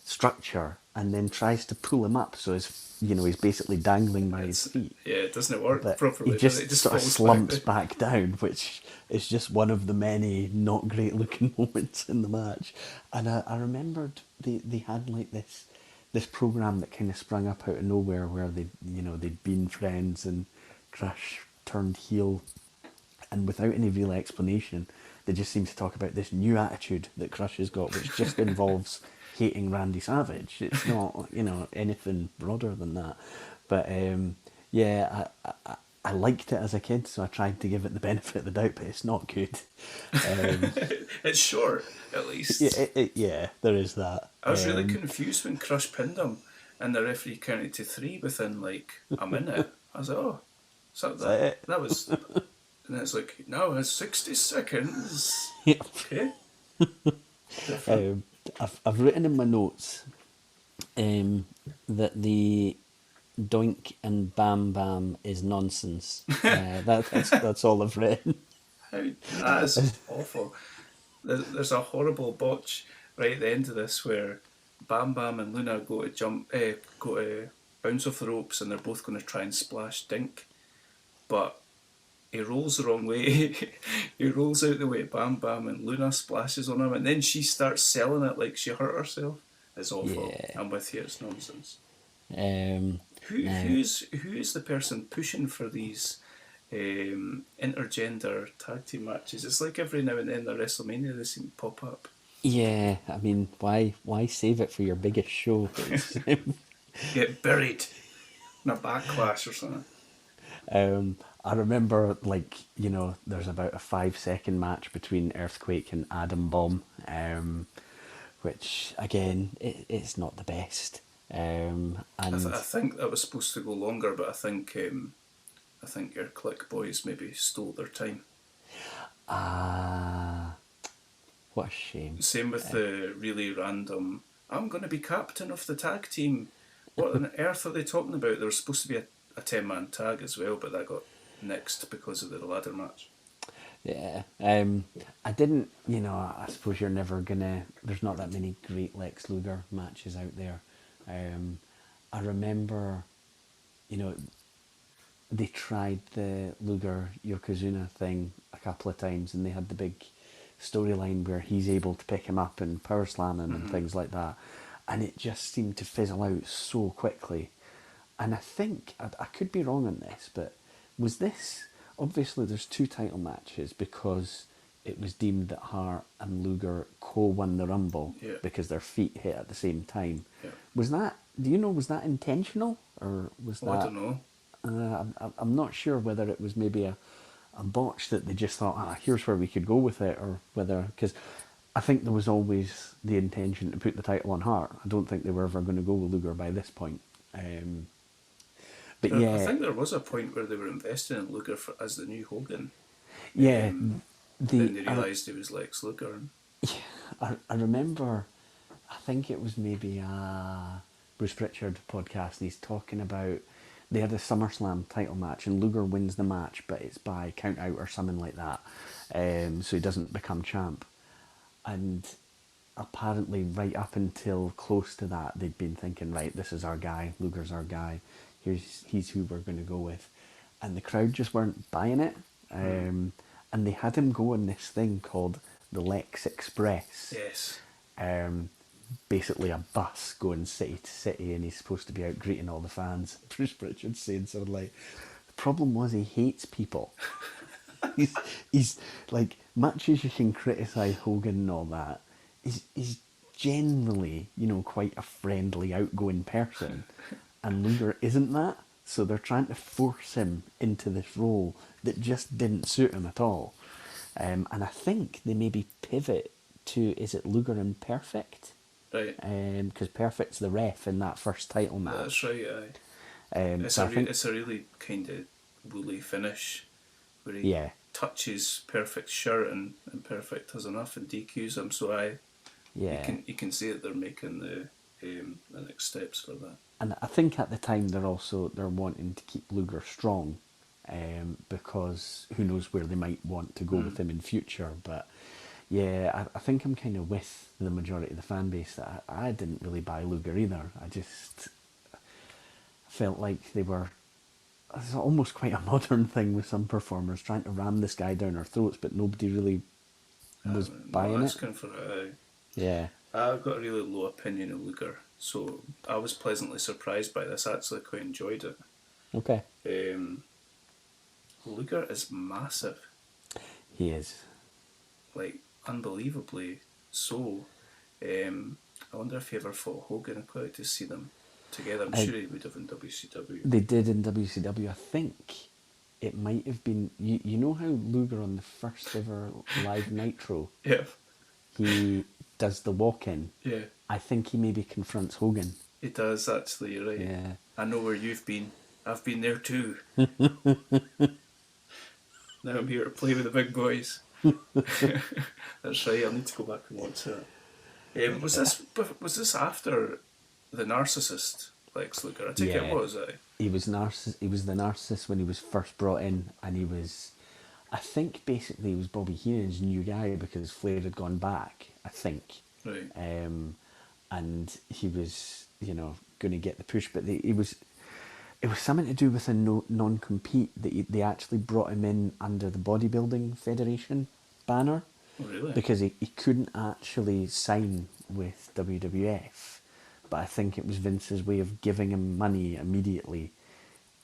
structure and then tries to pull him up, so he's basically dangling by his feet. Yeah, it doesn't work But properly. he just, It just sort of falls slumps back. back down, which is just one of the many not great looking moments in the match. And I remembered they had like this program that kind of sprung up out of nowhere where they'd been friends and Crush turned heel, and without any real explanation, they just seem to talk about this new attitude that Crush has got, which just involves hating Randy Savage. It's not, anything broader than that. But I liked it as a kid, so I tried to give it the benefit of the doubt, but it's not good. It's short, at least. Yeah, there is that. I was really confused when Crush pinned him and the referee counted to 3 within like a minute. I was like, oh, so that was... And then it's like, no, it's 60 seconds. Okay. I've written in my notes that the doink and bam bam is nonsense. That's all I've written. That is awful. There's a horrible botch right at the end of this where Bam Bam and Luna go to bounce off the ropes, and they're both going to try and splash Dink, but he rolls the wrong way. He rolls out the way Bam Bam, and Luna splashes on him, and then she starts selling it like she hurt herself. It's awful. Yeah. I'm with you. It's nonsense. No. Who's the person pushing for these intergender tag team matches? It's like every now and then the WrestleMania they seem to pop up. Yeah, I mean, why save it for your biggest show? Get buried in a backlash or something. I remember, like, you know, there's about a 5-second match between Earthquake and Adam Bomb, which, again, it's not the best. And I think that was supposed to go longer, but I think your Click Boys maybe stole their time. what a shame. Same with the really random, I'm going to be captain of the tag team. What on earth are they talking about? There was supposed to be a 10-man tag as well, but that got nixed because of the ladder match. Yeah. I didn't, you know, I suppose you're never gonna, there's not that many great Lex Luger matches out there. I remember, you know, they tried the Luger Yokozuna thing a couple of times, and they had the big storyline where he's able to pick him up and power slam him and things like that, and it just seemed to fizzle out so quickly. And I think, I could be wrong on this, but was this, obviously there's 2 title matches because it was deemed that Hart and Luger co-won the Rumble because their feet hit at the same time. Yeah. Was that, do you know, was that intentional, or was that... I don't know. I'm not sure whether it was maybe a botch that they just thought, here's where we could go with it, or whether, because I think there was always the intention to put the title on Hart. I don't think they were ever going to go with Luger by this point. But yeah, I think there was a point where they were investing in Luger as the new Hogan. Yeah, then they realised he was Lex Luger. Yeah, I remember, I think it was maybe a Bruce Pritchard podcast, and he's talking about, they had a SummerSlam title match, and Luger wins the match, but it's by count out or something like that, so he doesn't become champ. And apparently right up until close to that, they'd been thinking, right, this is our guy, Luger's our guy, he's who we're going to go with. And the crowd just weren't buying it. And they had him go on this thing called the Lex Express. Yes. Basically a bus going city to city, and he's supposed to be out greeting all the fans. Bruce Pritchard saying something like, the problem was he hates people. he's like, much as you can criticise Hogan and all that, he's generally, you know, quite a friendly, outgoing person, and Luger isn't that. So they're trying to force him into this role that just didn't suit him at all. And I think they maybe pivot to, is it Luger and Perfect? Right. Because Perfect's the ref in that first title match. That's right, aye. It's a really kind of woolly finish where he touches Perfect's shirt and Perfect has enough and DQs him. So you can see that they're making the next steps for that. And I think at the time they're wanting to keep Luger strong, because who knows where they might want to go with him in future. But yeah, I think I'm kind of with the majority of the fan base that I didn't really buy Luger either. I just felt like they were, it's almost quite a modern thing with some performers trying to ram this guy down our throats, but nobody really was buying it. For it, yeah. I've got a really low opinion of Luger, so I was pleasantly surprised by this. I actually quite enjoyed it. Okay. Luger is massive. He is. Like, unbelievably so. I wonder if he ever fought Hogan. I'd quite like to see them together. I'm sure he would have in WCW. They did in WCW. I think it might have been... You know how Luger on the first ever live Nitro... Yeah. He does the walk-in. Yeah. I think he maybe confronts Hogan. He does, actually, you're right. Yeah. I know where you've been. I've been there too. Now I'm here to play with the big boys. That's right, I'll need to go back and watch that. Was this after the narcissist Lex Luger? I think it was, He was the narcissist when he was first brought in, and he was... I think basically he was Bobby Heenan's new guy because Flair had gone back, I think. Right. And he was, going to get the push, but it was something to do with a non-compete that they actually brought him in under the Bodybuilding Federation banner. Oh, really? Because he couldn't actually sign with WWF, but I think it was Vince's way of giving him money immediately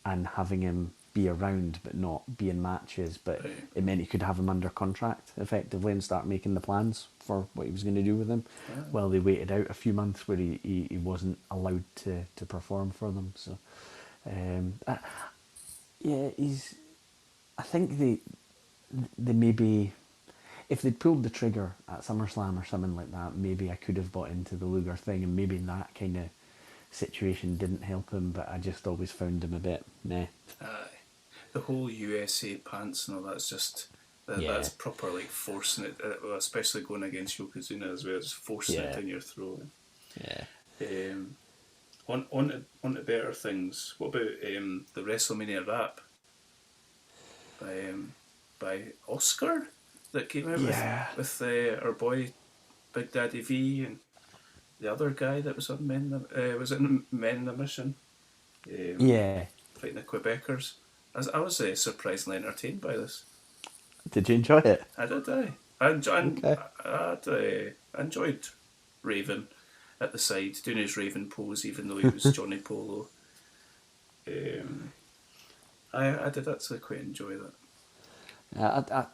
and having him be around but not be in matches, but Right. it meant he could have him under contract effectively and start making the plans for what he was going to do with him. Well, they waited out a few months where he wasn't allowed to perform for them. So yeah, I think they maybe, if they'd pulled the trigger at SummerSlam or something like that, maybe I could have bought into the Luger thing, and maybe that kind of situation didn't help him, but I just always found him a bit meh. Aye. The whole USA pants and all that's just... Yeah. That's proper, like, forcing it, especially going against Yokozuna as well, it's forcing it down your throat. Yeah. On to better things. What about the WrestleMania rap by Oscar that came out with our boy Big Daddy V and the other guy that was on Men in the Mission? Fighting the Quebecers. I was surprisingly entertained by this. Did you enjoy it? I did. I enjoyed Raven at the side doing his Raven pose, even though he was Johnny Polo. I did actually quite enjoy that. I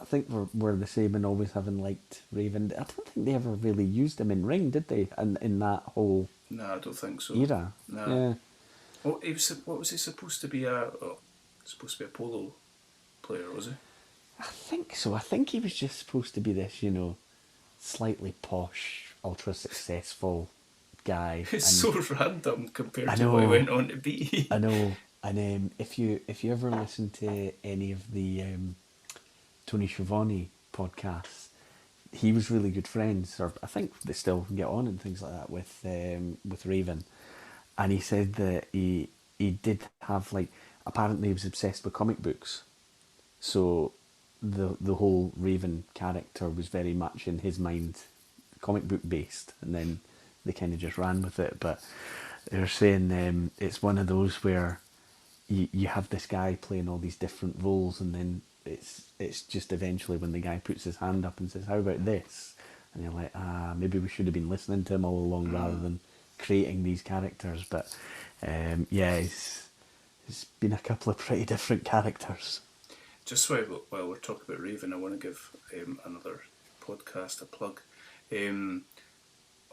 think we're the same in always having liked Raven. I don't think they ever really used him in ring, did they? In that whole No, I don't think so. era. No. Yeah. Well, what was he supposed to be supposed to be a polo player, was he? I think so. I think he was just supposed to be this, slightly posh, ultra successful guy. It's so random compared I to know. what he went on to be. I know. And if you ever listen to any of the Tony Schiavone podcasts, he was really good friends, or I think they still get on and things like that with Raven. And he said that he did have, like, apparently he was obsessed with comic books, so the whole Raven character was very much in his mind comic book based, and then they kind of just ran with it. But they're saying it's one of those where you have this guy playing all these different roles, and then it's just eventually when the guy puts his hand up and says, "How about this?" and you're like, maybe we should have been listening to him all along rather than creating these characters. But it's been a couple of pretty different characters. Just while we're talking about Raven, I want to give another podcast a plug. On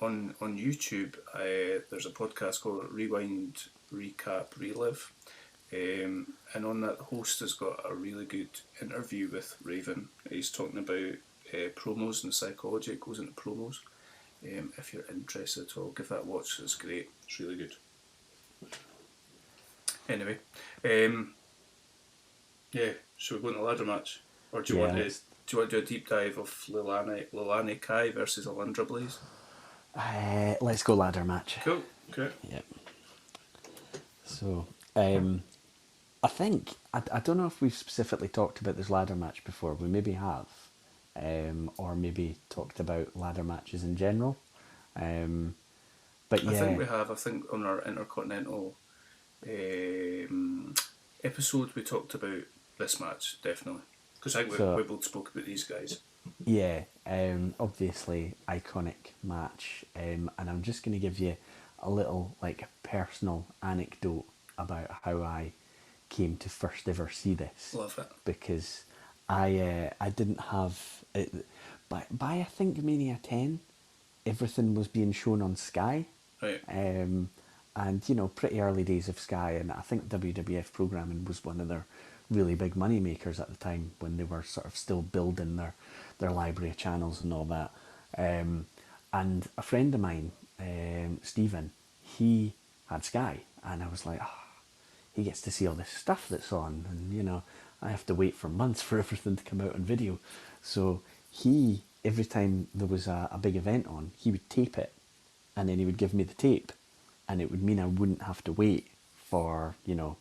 YouTube, there's a podcast called Rewind, Recap, Relive. And on that, the host has got a really good interview with Raven. He's talking about promos and the psychology that goes into promos. If you're interested at all, give that a watch. It's great. It's really good. Anyway, should we go into ladder match, or do you want to do a deep dive of Leilani Kai versus Alundra Blaze? Let's go ladder match. Cool. Okay. Yep. So, I think I don't know if we've specifically talked about this ladder match before. We maybe have, or maybe talked about ladder matches in general. But yeah, I think we have. I think on our Intercontinental episode we talked about this match, definitely, because I think we both spoke about these guys. Yeah, obviously iconic match, and I'm just going to give you a little personal anecdote about how I came to first ever see this. Love it. Because I didn't have it by I think Mania 10, everything was being shown on Sky. Right. And pretty early days of Sky, and I think WWF programming was one of their really big money makers at the time when they were sort of still building their library of channels and all that. And a friend of mine, Stephen, he had Sky, and I was like, he gets to see all this stuff that's on, and I have to wait for months for everything to come out on video. So he, every time there was a big event on, he would tape it, and then he would give me the tape, and it would mean I wouldn't have to wait for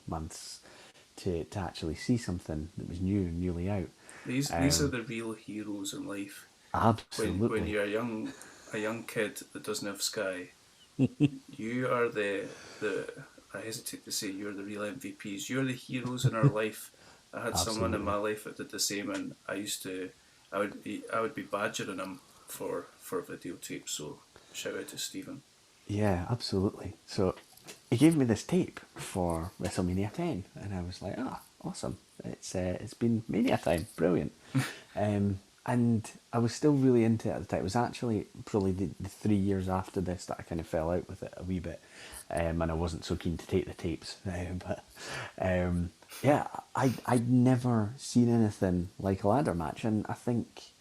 months to actually see something that was newly out. These are the real heroes in life. Absolutely. When you're a young kid that doesn't have Sky, you are the I hesitate to say you're the real MVPs. You're the heroes in our life. I had someone in my life that did the same, and I would be badgering him for videotape. So shout out to Stephen. Yeah, absolutely. So he gave me this tape for WrestleMania 10, and I was like, awesome. It's been Mania time, brilliant. And I was still really into it at the time. It was actually probably the 3 years after this that I kind of fell out with it a wee bit, and I wasn't so keen to take the tapes. Yeah, I'd never seen anything like a ladder match, and I think,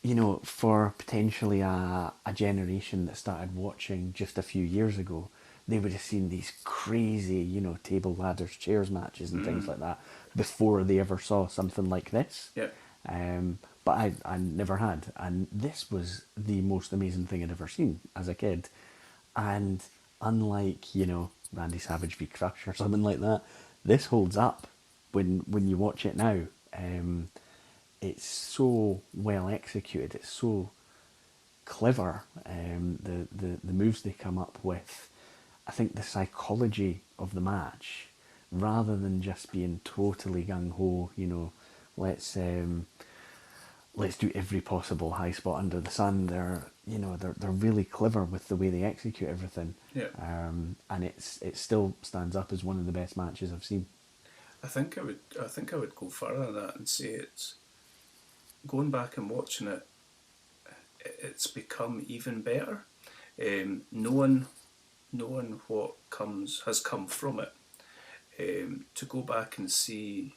you know, for potentially a generation that started watching just a few years ago, they would have seen these crazy, you know, table, ladders, chairs matches and things like that before they ever saw something like this. Yeah. But I never had. And this was the most amazing thing I'd ever seen as a kid. And unlike, you know, Randy Savage v Crush or something like that, this holds up when you watch it now. It's so well executed. It's so clever. The moves they come up with. I think the psychology of the match, rather than just being totally gung ho, you know, let's do every possible high spot under the sun. They're really clever with the way they execute everything. Yeah. And it still stands up as one of the best matches I've seen. I think I would go further than that and say it's going back and watching it. It's become even better. Knowing what has come from it. To go back and see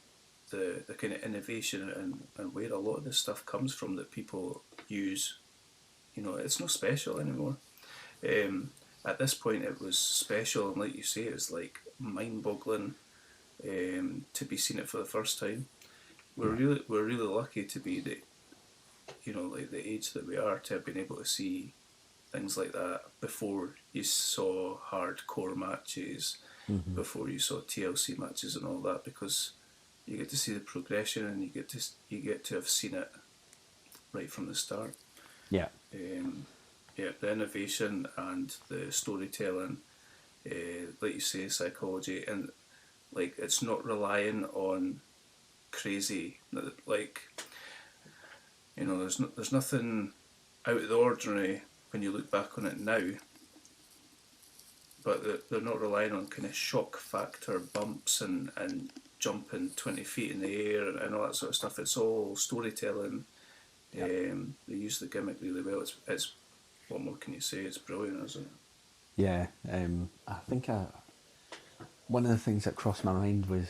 the kind of innovation and where a lot of this stuff comes from that people use, you know, it's not special anymore. At this point, it was special, and like you say, it's like mind-boggling to be seeing it for the first time. We're really lucky to be the age that we are, to have been able to see things like that before you saw hardcore matches, before you saw TLC matches and all that, because you get to see the progression and you get to have seen it right from the start. Yeah. The innovation and the storytelling, like you say, psychology, and like it's not relying on crazy, like, you know, there's nothing out of the ordinary when you look back on it now, but they're not relying on kind of shock factor bumps and jumping 20 feet in the air and all that sort of stuff. It's all storytelling. Yep. They use the gimmick really well. It's what more can you say? It's brilliant, isn't it? Yeah, I think one of the things that crossed my mind was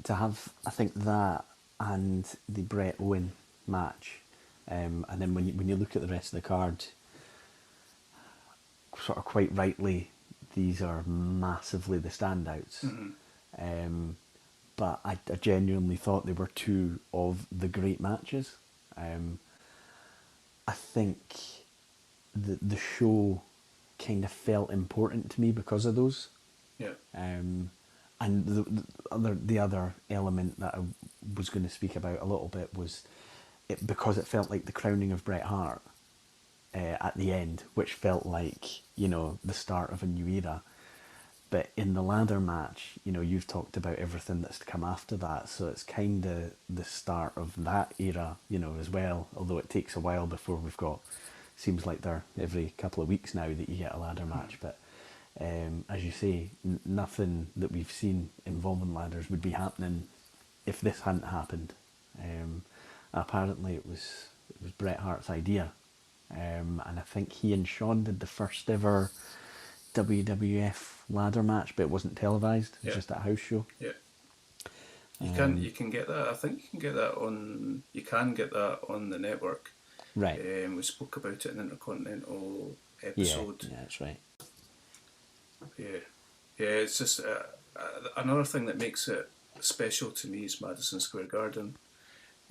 to have, I think, that and the Bret Owen match, and then when you look at the rest of the card, sort of quite rightly, these are massively the standouts. But I genuinely thought they were two of the great matches. I think the show kind of felt important to me because of those. Yeah. And the other element that I was going to speak about a little bit was because it felt like the crowning of Bret Hart at the end, which felt like, you know, the start of a new era. But in the ladder match, you know, you've talked about everything that's come after that, so it's kind of the start of that era, you know, as well. Although it takes a while before we've got, seems like they're every couple of weeks now that you get a ladder match. But as you say, nothing that we've seen involving ladders would be happening if this hadn't happened. Apparently, it was Bret Hart's idea, and I think he and Shawn did the first ever WWF ladder match, but it wasn't televised. It was just at a house show. Yeah. You can get that. I think you can get that on. You can get that on the network. Right. We spoke about it in an Intercontinental episode. Yeah, that's right. Yeah. It's just another thing that makes it special to me is Madison Square Garden.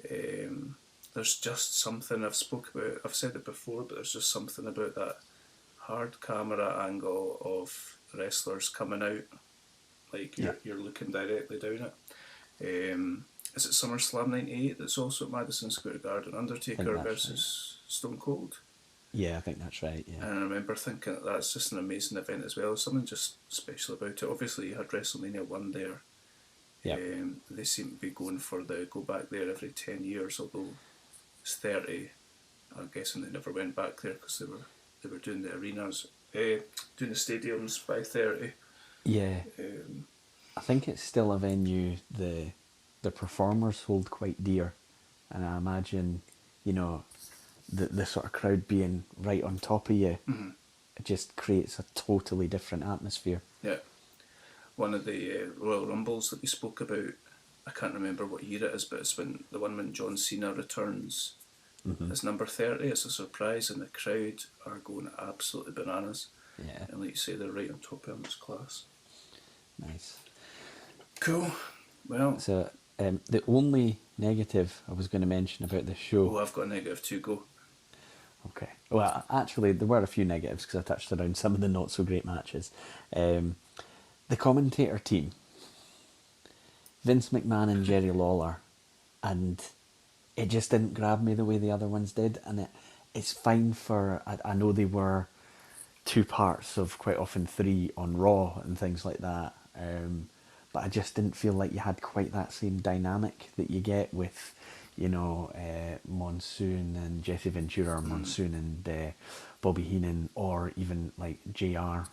There's just something I've said it before, but there's just something about that hard camera angle of wrestlers coming out, like you're looking directly down it. is it SummerSlam '98 that's also at Madison Square Garden? Undertaker versus Stone Cold. Yeah, I think that's right. Yeah. And I remember thinking that's just an amazing event as well. Something just special about it. Obviously, you had WrestleMania 1 there. Yeah. They seem to be going for the go back there every 10 years, although it's 30. I'm guessing they never went back there because they were doing the arenas, doing the stadiums by 30. Yeah. I think it's still a venue the performers hold quite dear, and I imagine, you know, the sort of crowd being right on top of you, it just creates a totally different atmosphere. Yeah. One of the Royal Rumbles that we spoke about, I can't remember what year it is, but it's the one when John Cena returns as number 30. It's a surprise, and the crowd are going absolutely bananas. Yeah. And like you say, they're right on top of him. It's class. Nice. Cool. Well, So the only negative I was going to mention about this show... I've got a negative too. Go. Okay. Well, actually, there were a few negatives because I touched around some of the not so great matches. The commentator team, Vince McMahon and Jerry Lawler, and it just didn't grab me the way the other ones did. And it's fine for... I know they were 2 parts of quite often 3 on Raw and things like that. But I just didn't feel like you had quite that same dynamic that you get with, you know, Monsoon and Jesse Ventura, or Monsoon and Bobby Heenan, or even like JR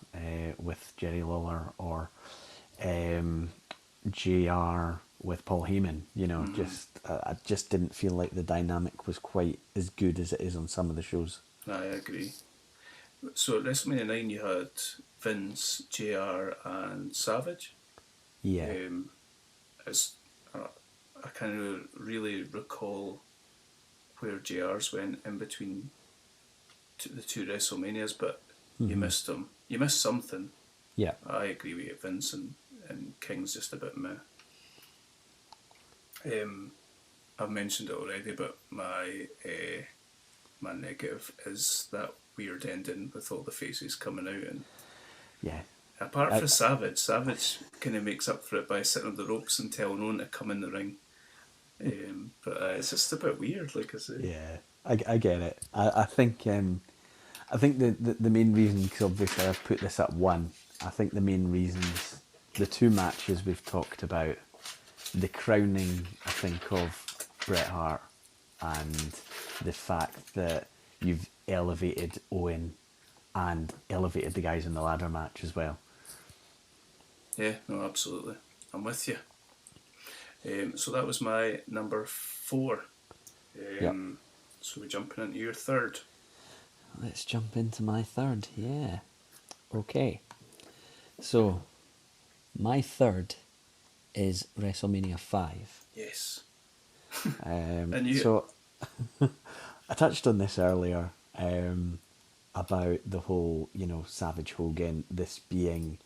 with Jerry Lawler, or JR with Paul Heyman. You know, I just didn't feel like the dynamic was quite as good as it is on some of the shows. I agree. So at WrestleMania 9 you had Vince, JR and Savage. Yeah. I can't really recall where JR's went in between the 2 WrestleManias, but you missed them. You missed something. Yeah. I agree with you. Vince and King's just a bit meh. I've mentioned it already, but my negative is that weird ending with all the faces coming out, and Yeah. apart from Savage kind of makes up for it by sitting on the ropes and telling no one to come in the ring. But it's just a bit weird, like I say. Yeah, I get it. I think the main reason, because obviously I've put this at 1, I think the main reasons, the 2 matches we've talked about, the crowning, I think, of Bret Hart, and the fact that you've elevated Owen and elevated the guys in the ladder match as well. Yeah, no, absolutely. I'm with you. So that was my number 4. Yep. So we're jumping into your third. Let's jump into my third, yeah. Okay. So, my third is WrestleMania 5. Yes. So, I touched on this earlier, about the whole, you know, Savage Hogan, this being...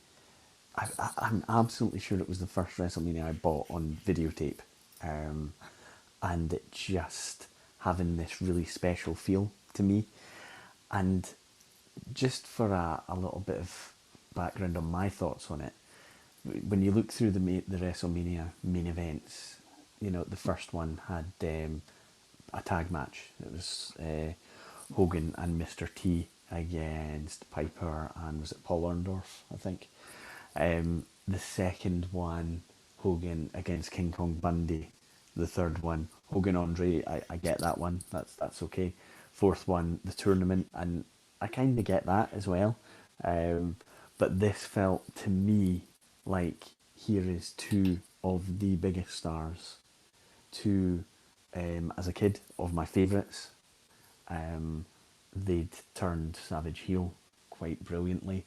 I'm absolutely sure it was the first WrestleMania I bought on videotape, and it just having this really special feel to me. And just for a little bit of background on my thoughts on it, when you look through the WrestleMania main events, you know, the first one had a tag match. It was Hogan and Mr. T against Piper and, was it Paul Orndorff, I think. The second one, Hogan against King Kong Bundy. The third one, Hogan Andre. I get that one. That's okay. Fourth one, the tournament, and I kind of get that as well. But this felt to me like here is 2 of the biggest stars, 2 as a kid of my favourites. They'd turned Savage heel quite brilliantly.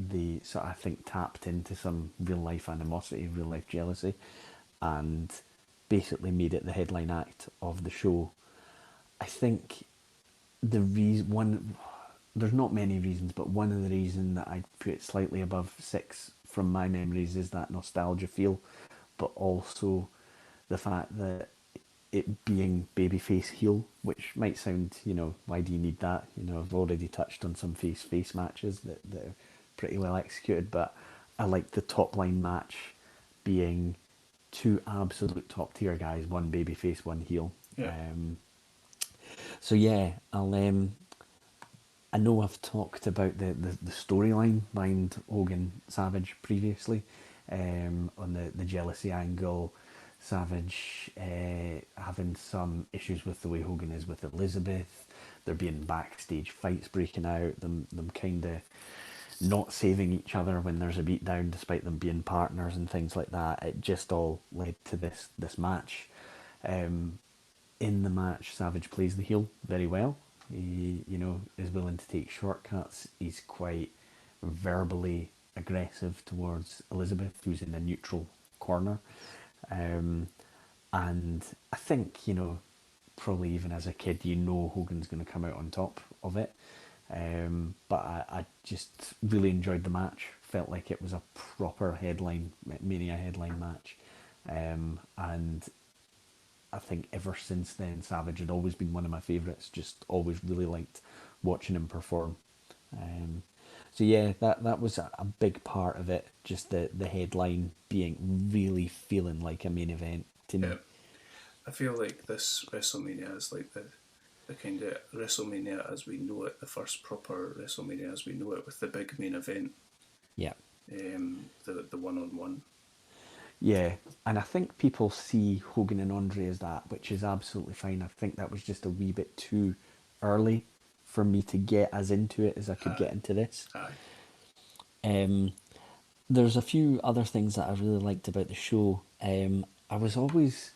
They sort of, I think, tapped into some real life animosity, real life jealousy, and basically made it the headline act of the show. I think there's not many reasons, but one of the reasons that I'd put it slightly above 6 from my memories is that nostalgia feel, but also the fact that it being babyface heel, which might sound, you know, why do you need that? You know, I've already touched on some face matches that are pretty well executed, but I like the top line match being two absolute top tier guys, one babyface, one heel. Yeah. So yeah, I know I've talked about the storyline behind Hogan Savage previously, on the jealousy angle, Savage having some issues with the way Hogan is with Elizabeth, there being backstage fights breaking out, them kind of not saving each other when there's a beatdown despite them being partners and things like that. It just all led to this match. In the match, Savage plays the heel very well. He, is willing to take shortcuts. He's quite verbally aggressive towards Elizabeth, who's in a neutral corner. And I think, probably even as a kid, Hogan's going to come out on top of it. But I just really enjoyed the match. Felt like it was a proper Mania headline match. And I think ever since then, Savage had always been one of my favourites. Just always really liked watching him perform. So yeah, that was a big part of it. Just the headline being really feeling like a main event to me. Yeah. I feel like this WrestleMania is like the kind of WrestleMania as we know it, the first proper WrestleMania as we know it, with the big main event. Yeah. The one-on-one. Yeah, and I think people see Hogan and Andre as that, which is absolutely fine. I think that was just a wee bit too early for me to get as into it as I could get into this. Aye. There's a few other things that I really liked about the show. I was always...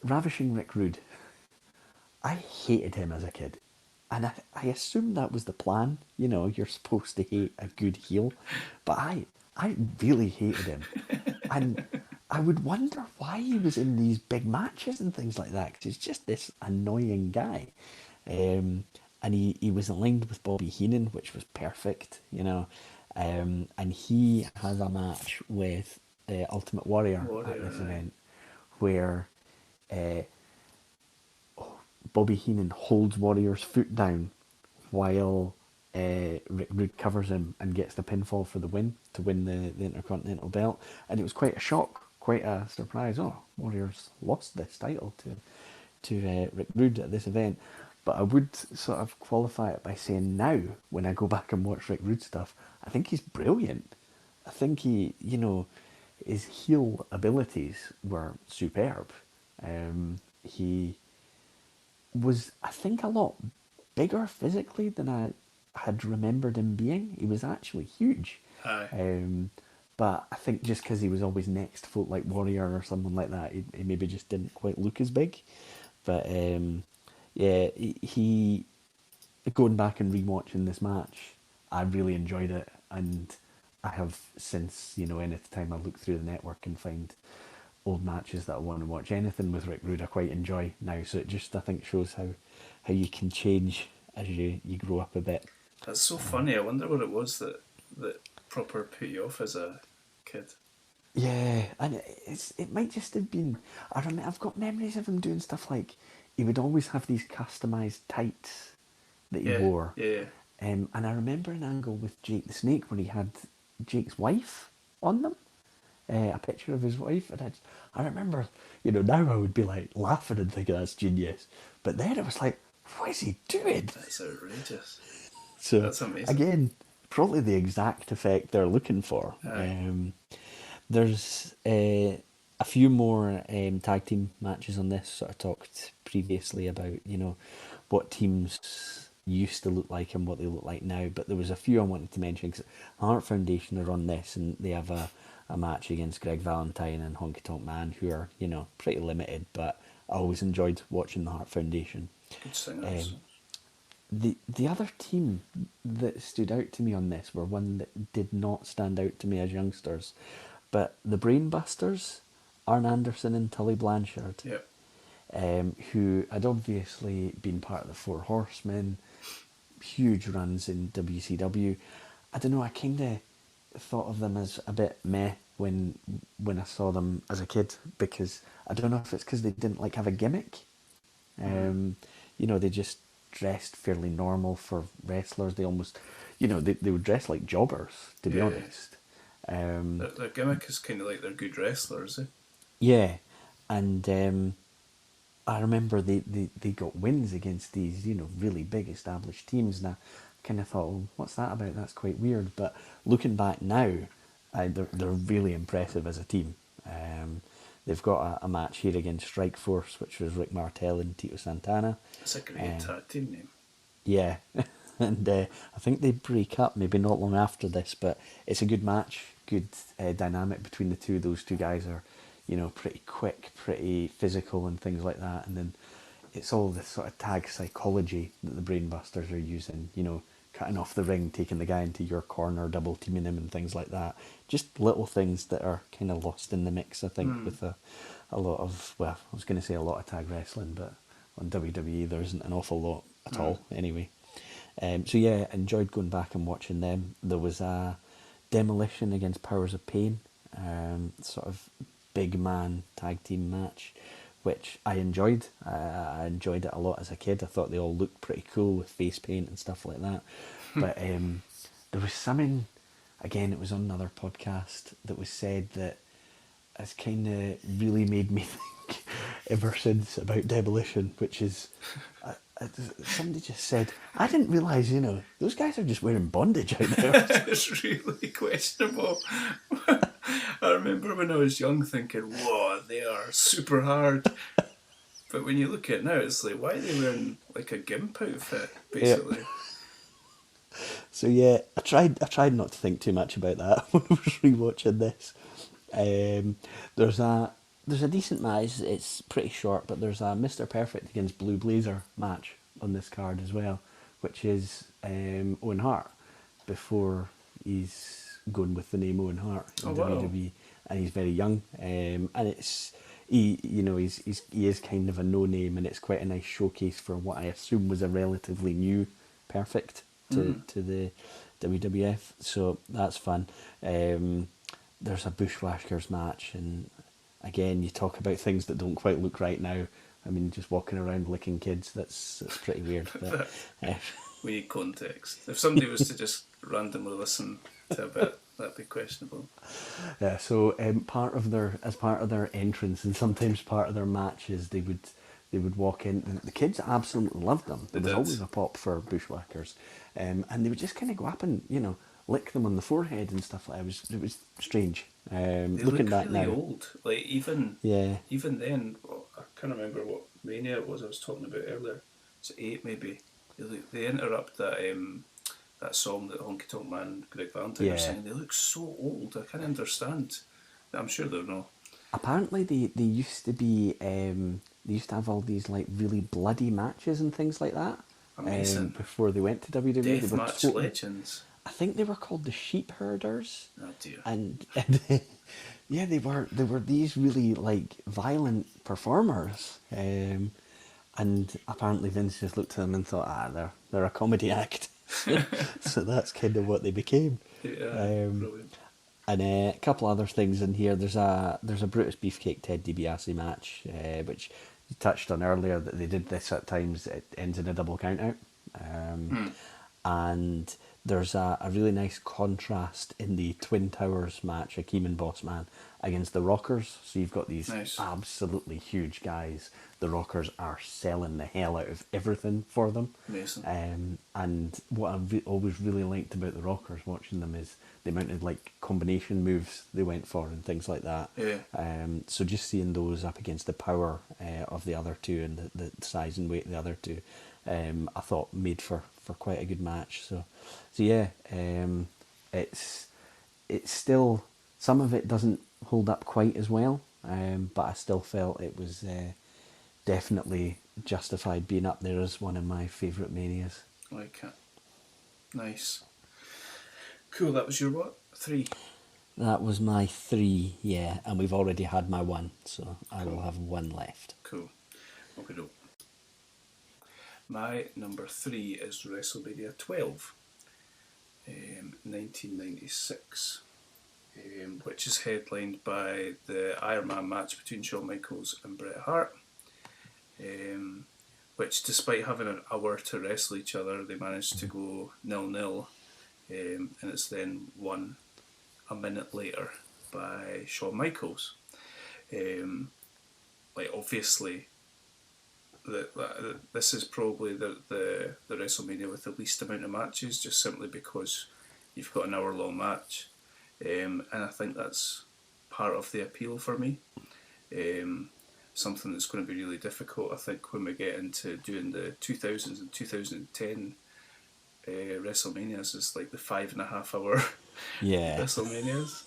Ravishing Rick Rude. I hated him as a kid. And I assumed that was the plan. You're supposed to hate a good heel. But I really hated him. And I would wonder why he was in these big matches and things like that, because he's just this annoying guy. And he was aligned with Bobby Heenan, which was perfect, and he has a match with Ultimate Warrior at this event where Bobby Heenan holds Warrior's foot down while Rick Rude covers him and gets the pinfall for the win, to win the Intercontinental belt. And it was quite a shock, quite a surprise. Oh, Warrior's lost this title to Rick Rude at this event. But I would sort of qualify it by saying now, when I go back and watch Rick Rude stuff, I think he's brilliant. I think he, his heel abilities were superb. He was, I think, a lot bigger physically than I had remembered him being. He was actually huge. Aye. But I think just because he was always next to folk like Warrior or someone like that, he maybe just didn't quite look as big. But yeah, he going back and rewatching this match, I really enjoyed it, and I have since, any time I look through the network and find old matches that I want to watch, anything with Rick Rude I quite enjoy now. So it just, I think, shows how you can change as you grow up a bit. That's so funny. I wonder what it was that proper put you off as a kid. Yeah, and it might just have been... I've got memories of him doing stuff like he would always have these customised tights that he wore. Yeah. And I remember an angle with Jake the Snake where he had Jake's wife on them, a picture of his wife, and I remember, now I would be like laughing and thinking that's genius, but then it was like, what is he doing? That's outrageous. So that's amazing. Again, probably the exact effect they're looking for. There's a few more tag team matches on this. Sort of talked previously about what teams used to look like and what they look like now, but there was a few I wanted to mention because Heart Foundation are on this, and they have a match against Greg Valentine and Honky Tonk Man, who are pretty limited, but I always enjoyed watching the Heart Foundation. Good singers. The other team that stood out to me on this were one that did not stand out to me as youngsters, but the Brainbusters, Arn Anderson and Tully Blanchard, who had obviously been part of the Four Horsemen, huge runs in WCW. I don't know, I kind of thought of them as a bit meh when I saw them as a kid, because I don't know if it's because they didn't have a gimmick. They just dressed fairly normal for wrestlers. They almost, they would dress like jobbers, to be honest. Their gimmick is kind of like they're good wrestlers, eh? Yeah, and I remember they got wins against these, really big established teams, and I kind of thought, well, what's that about? That's quite weird. But looking back now, they're really impressive as a team. They've got a match here against Strike Force, which was Rick Martel and Tito Santana. It's a great tag team name. Yeah, and I think they break up maybe not long after this, but it's a good match, good dynamic between the two. Those two guys are, pretty quick, pretty physical and things like that. And then it's all this sort of tag psychology that the Brainbusters are using, cutting off the ring, taking the guy into your corner, double teaming him and things like that. Just little things that are kind of lost in the mix, I think, with a lot of, well, I was going to say a lot of tag wrestling, but on WWE there isn't an awful lot at all anyway. So yeah, enjoyed going back and watching them. There was a Demolition against Powers of Pain, sort of big man tag team match, which I enjoyed. I enjoyed it a lot as a kid. I thought they all looked pretty cool with face paint and stuff like that. But there was something, again, it was on another podcast, that was said that has kind of really made me think ever since about Demolition, which is, somebody just said, I didn't realise, those guys are just wearing bondage out there. It's really questionable. I remember when I was young thinking, whoa, they are super hard. But when you look at it now, it's like, why are they wearing like a gimp outfit, basically? Yep. So yeah, I tried not to think too much about that when I was rewatching this. There's a decent match. It's pretty short, but there's a Mr. Perfect against Blue Blazer match on this card as well, which is Owen Hart before he's going with the name Owen Hart in WWE, and he's very young, and it's he is kind of a no name, and it's quite a nice showcase for what I assume was a relatively new Perfect to the WWF. So that's fun. There's a Bushwhackers match, and again, you talk about things that don't quite look right now. I mean, just walking around licking kids, that's pretty weird. But, we need context. If somebody was to just randomly listen to a bit, that'd be questionable. Yeah, so part of their entrance and sometimes part of their matches, they would walk in, and the kids absolutely loved them. There was always a pop for Bushwhackers, and they would just kind of go up and lick them on the forehead and stuff like that. It was strange. They Looking look back really now, old. Like even then, I can't remember what Mania it was I was talking about earlier. It's 8 maybe. They interrupt that song that Honky Tonk Man, Greg Valentine are singing. They look so old. I can't understand. I'm sure they're not. Apparently, they used to be. They used to have all these like really bloody matches and things like that. Amazing. Before they went to WWE, they were Deathmatch legends. I think they were called the Sheep Herders. Oh dear. And yeah, they were these really like violent performers. And apparently Vince just looked at them and thought, they're a comedy act. So that's kind of what they became. Yeah, brilliant. And a couple other things in here. There's a Brutus Beefcake Ted DiBiase match, which you touched on earlier, that they did this at times. It ends in a double count out. And there's a really nice contrast in the Twin Towers match, Akeem and Bossman against the Rockers. So you've got these absolutely huge guys. The Rockers are selling the hell out of everything for them. Amazing. And what I've always really liked about the Rockers, watching them, is the amount of like combination moves they went for and things like that. Yeah. So just seeing those up against the power of the other two and the size and weight of the other two, I thought made for quite a good match. So yeah, it's still, some of it doesn't hold up quite as well, but I still felt it was definitely justified being up there as one of my favourite Manias. Like it. Nice. Cool, that was your what? 3? That was my 3, yeah, and we've already had my 1, so I will have 1 left. Cool. Okay, no. My number 3 is WrestleMania 12, 1996, which is headlined by the Iron Man match between Shawn Michaels and Bret Hart, which, despite having an hour to wrestle each other, they managed to go 0-0, and it's then won a minute later by Shawn Michaels. Obviously, this is probably the WrestleMania with the least amount of matches, just simply because you've got an hour-long match. And I think that's part of the appeal for me. Something that's going to be really difficult, I think, when we get into doing the 2000s and 2010 WrestleManias, is like the 5.5 hour WrestleManias.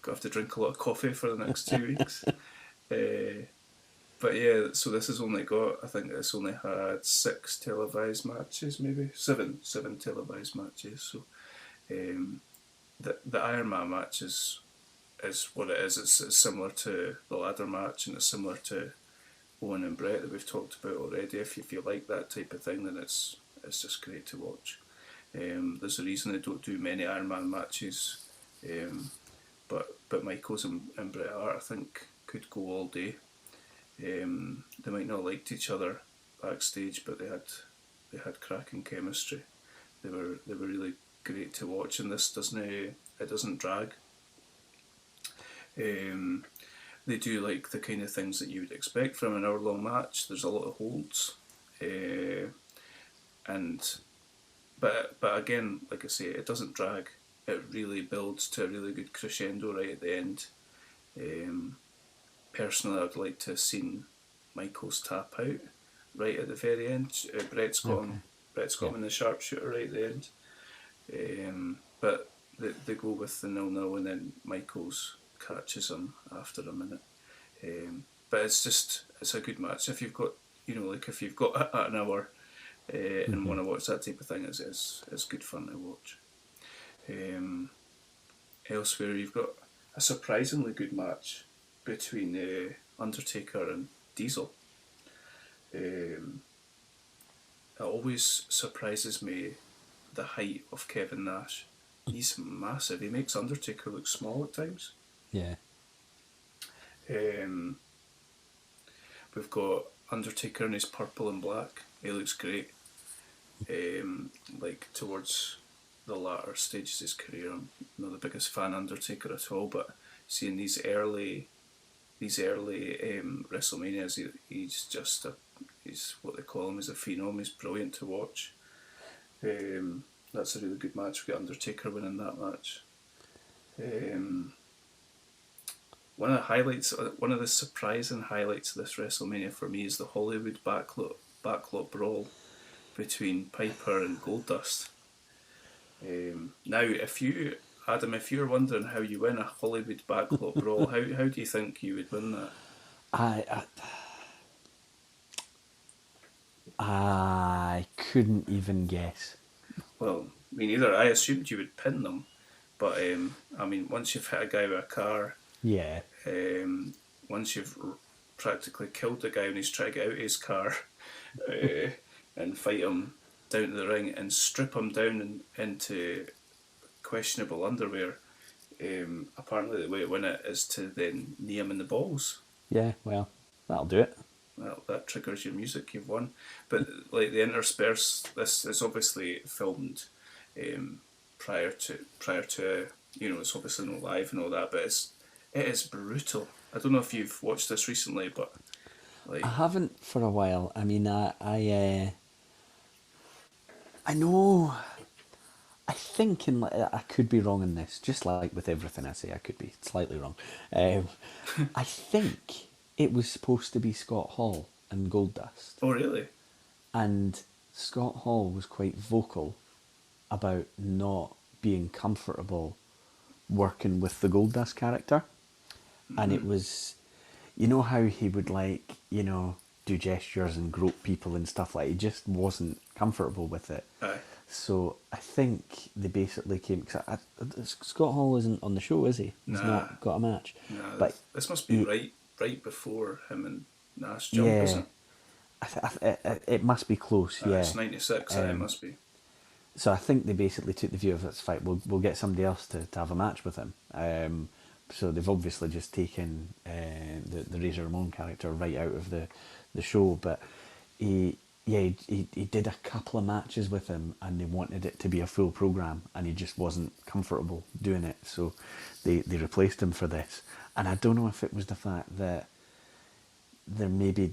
Got to have to drink a lot of coffee for the next 2 weeks. But yeah, so this has only got, I think it's only had 6 televised matches, maybe 7 televised matches. So the Iron Man match is what it is. It's similar to the ladder match, and it's similar to Owen and Brett that we've talked about already. If you like that type of thing, then it's just great to watch. There's a reason they don't do many Iron Man matches, but Michaels and Bret Hart, I think, could go all day. They might not have liked each other backstage, but they had cracking chemistry. They were really great to watch, and this doesn't drag. They do like the kind of things that you would expect from an hour-long match. There's a lot of holds, but again, like I say, it doesn't drag. It really builds to a really good crescendo right at the end. Personally, I'd like to have seen Michaels tap out right at the very end. Brett's got him in the sharpshooter right at the end. But they go with the 0-0, and then Michaels catches him after a minute. But it's a good match. If you've got, if you've got an hour and want to watch that type of thing, it's good fun to watch. Elsewhere, you've got a surprisingly good match between Undertaker and Diesel. It always surprises me the height of Kevin Nash. He's massive. He makes Undertaker look small at times. Yeah. We've got Undertaker in his purple and black. He looks great. Towards the latter stages of his career, I'm not the biggest fan of Undertaker at all, but seeing these early WrestleManias, he's what they call him, he's a phenom. He's brilliant to watch. That's a really good match. We got Undertaker winning that match. One of the surprising highlights of this WrestleMania for me is the Hollywood backlot brawl between Piper and Goldust. Now, if you're wondering how you win a Hollywood backlot brawl, how do you think you would win that? I couldn't even guess. Well, me neither. I assumed you would pin them, but once you've hit a guy with a car, yeah. Once you've practically killed the guy when he's trying to get out of his car, and fight him down to the ring and strip him down into questionable underwear. Apparently the way to win it is to then knee him in the balls. Yeah, well, that'll do it. Well, that triggers your music, you've won. But like the intersperse, this is obviously filmed prior to it's obviously not live and all that, but it is brutal. I don't know if you've watched this recently, but I haven't for a while. I mean, I know. I think I could be wrong in this, just like with everything I say, I could be slightly wrong. I think it was supposed to be Scott Hall and Goldust. Oh, really? And Scott Hall was quite vocal about not being comfortable working with the Goldust character. Mm-hmm. And it was, how he would do gestures and grope people and stuff like that. He just wasn't comfortable with it. Aye. So I think they basically came... Scott Hall isn't on the show, is he? He's not got a match. Nah, but this must be right before him and Nash jump, isn't it? It must be close, yeah. It's 96, it must be. So I think they basically took the view of, let's fight, we'll get somebody else to have a match with him. So they've obviously just taken the Razor Ramon character right out of the show, but he he did a couple of matches with him, and they wanted it to be a full program, and he just wasn't comfortable doing it, so they replaced him for this. And I don't know if it was the fact that they maybe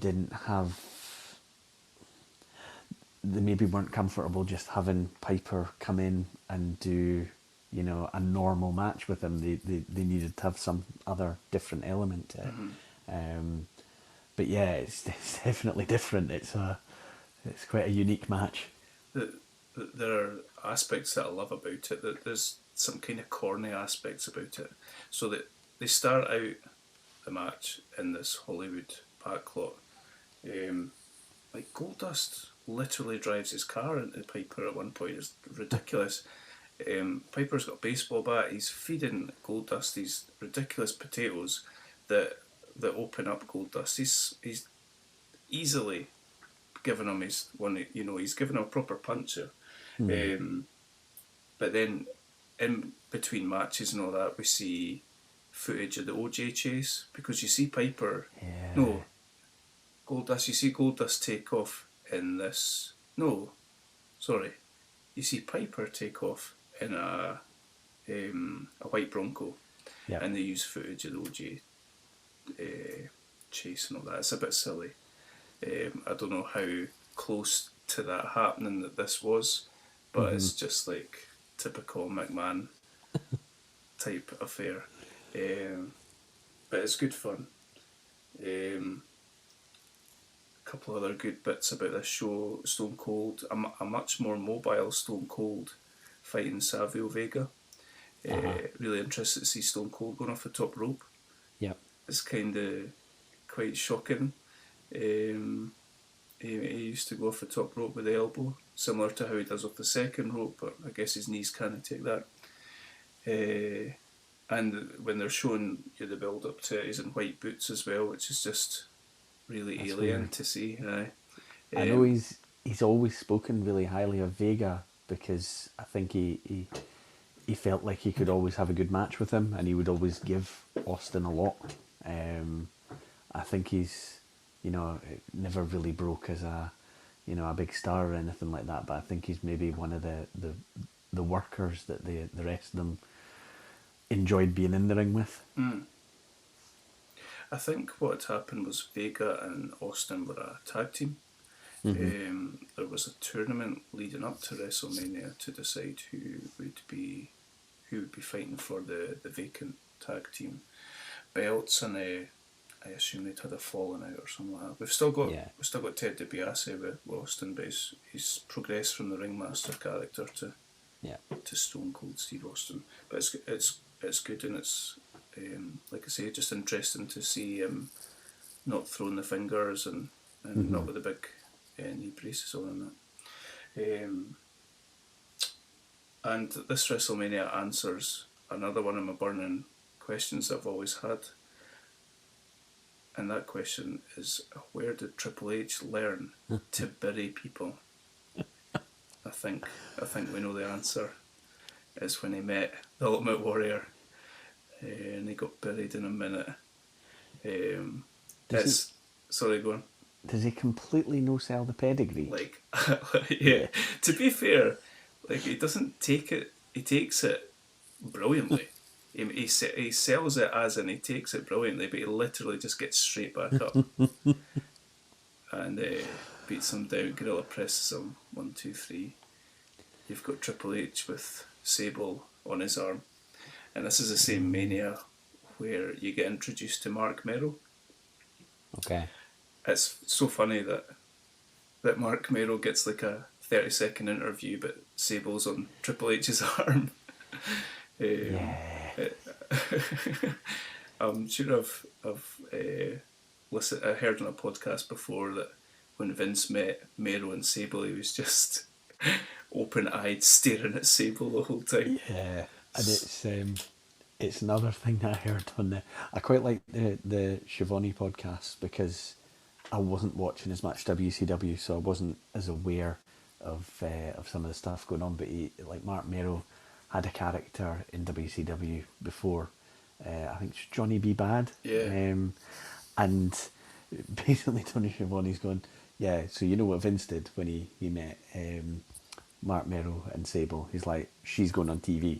weren't comfortable just having Piper come in and do, you know, a normal match with him. They needed to have some other different element to it. But yeah, it's definitely different. It's quite a unique match. There are aspects that I love about it. That there's some kind of corny aspects about it. So that they start out the match in this Hollywood backlot. Like Goldust literally drives his car into Piper at one point. It's ridiculous. Piper's got a baseball bat. He's feeding Goldust these ridiculous potatoes that open up Goldust. He's easily given him his one. You know, he's given him a proper punch here. But then in between matches and all that, we see footage of the OJ chase, because you see Piper. Yeah. No, Goldust. You see Goldust take off in this. No, sorry. You see Piper take off in a white Bronco, and they use footage of the OJ chase and all that. It's a bit silly. I don't know how close to that happening that this was, but it's just like typical McMahon type affair. But it's good fun. A couple other good bits about this show: Stone Cold, a much more mobile Stone Cold fighting Savio Vega. Really interested to see Stone Cold going off the top rope. Yep. It's kind of quite shocking. He used to go off the top rope with the elbow, similar to how he does off the second rope, but I guess his knees can't take that. And when they're showing you the build up to it, he's in white boots as well, which is just really That's alien weird. To see. I know he's always spoken really highly of Vega, because I think he felt like he could always have a good match with him, and he would always give Austin a lot. I think he's, you know, never really broke as a big star or anything like that, but I think he's maybe one of the workers that the rest of them enjoyed being in the ring with. I think what had happened was Vega and Austin were a tag team. There was a tournament leading up to WrestleMania to decide who would be fighting for the vacant tag team belts, and I assume they'd had a falling out or something like that. We've still got Ted DiBiase with Austin, but he's progressed from the ringmaster character to Stone Cold Steve Austin. But it's good, and it's like I say, just interesting to see him not throwing the fingers and not with the big knee braces on and that. And this WrestleMania answers another one of my burning questions that I've always had. And that question is, where did Triple H learn to bury people? I think we know the answer. It's when he met the Ultimate Warrior, and he got buried in a minute. Sorry, go on. Does he completely no-sell the pedigree? Like, yeah. To be fair, like, he doesn't take it. He takes it brilliantly. He sells it as in he takes it brilliantly, but he literally just gets straight back up and beats him down, gorilla presses him, 1, 2, 3. You've got Triple H with Sable on his arm, and this is the same Mania where you get introduced to Mark Merrill. Okay. It's so funny that Mark Merrill gets like a 30-second interview, but Sable's on Triple H's arm. I'm sure I've heard on a podcast before that when Vince met Mero and Sable, he was just open-eyed staring at Sable the whole time. Yeah, and it's another thing that I heard on I quite like the Schiavone podcast, because I wasn't watching as much WCW, so I wasn't as aware of some of the stuff going on. But Mark Mero had a character in WCW before, I think it's Johnny B. Bad. Yeah. And basically Tony Schiavone's going, yeah, so you know what Vince did when he met Mark Merrow and Sable? He's like, she's going on TV.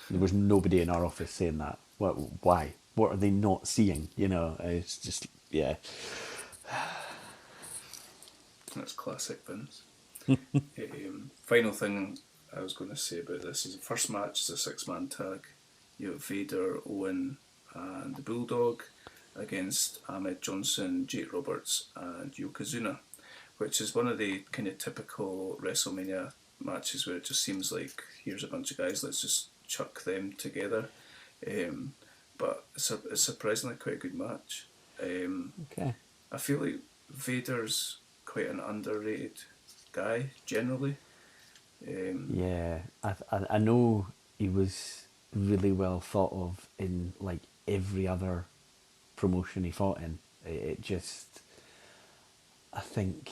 There was nobody in our office saying that. What? Why? What are they not seeing? You know, it's just, yeah. That's classic Vince. Final thing I was going to say about this is the first match is a 6-man tag. You have Vader, Owen, and the Bulldog against Ahmed Johnson, Jake Roberts, and Yokozuna, which is one of the kind of typical WrestleMania matches where it just seems like here's a bunch of guys, let's just chuck them together. But it's surprisingly quite a good match. Okay. I feel like Vader's quite an underrated guy generally. Yeah, I know he was really well thought of in like every other promotion he fought in. It just, I think,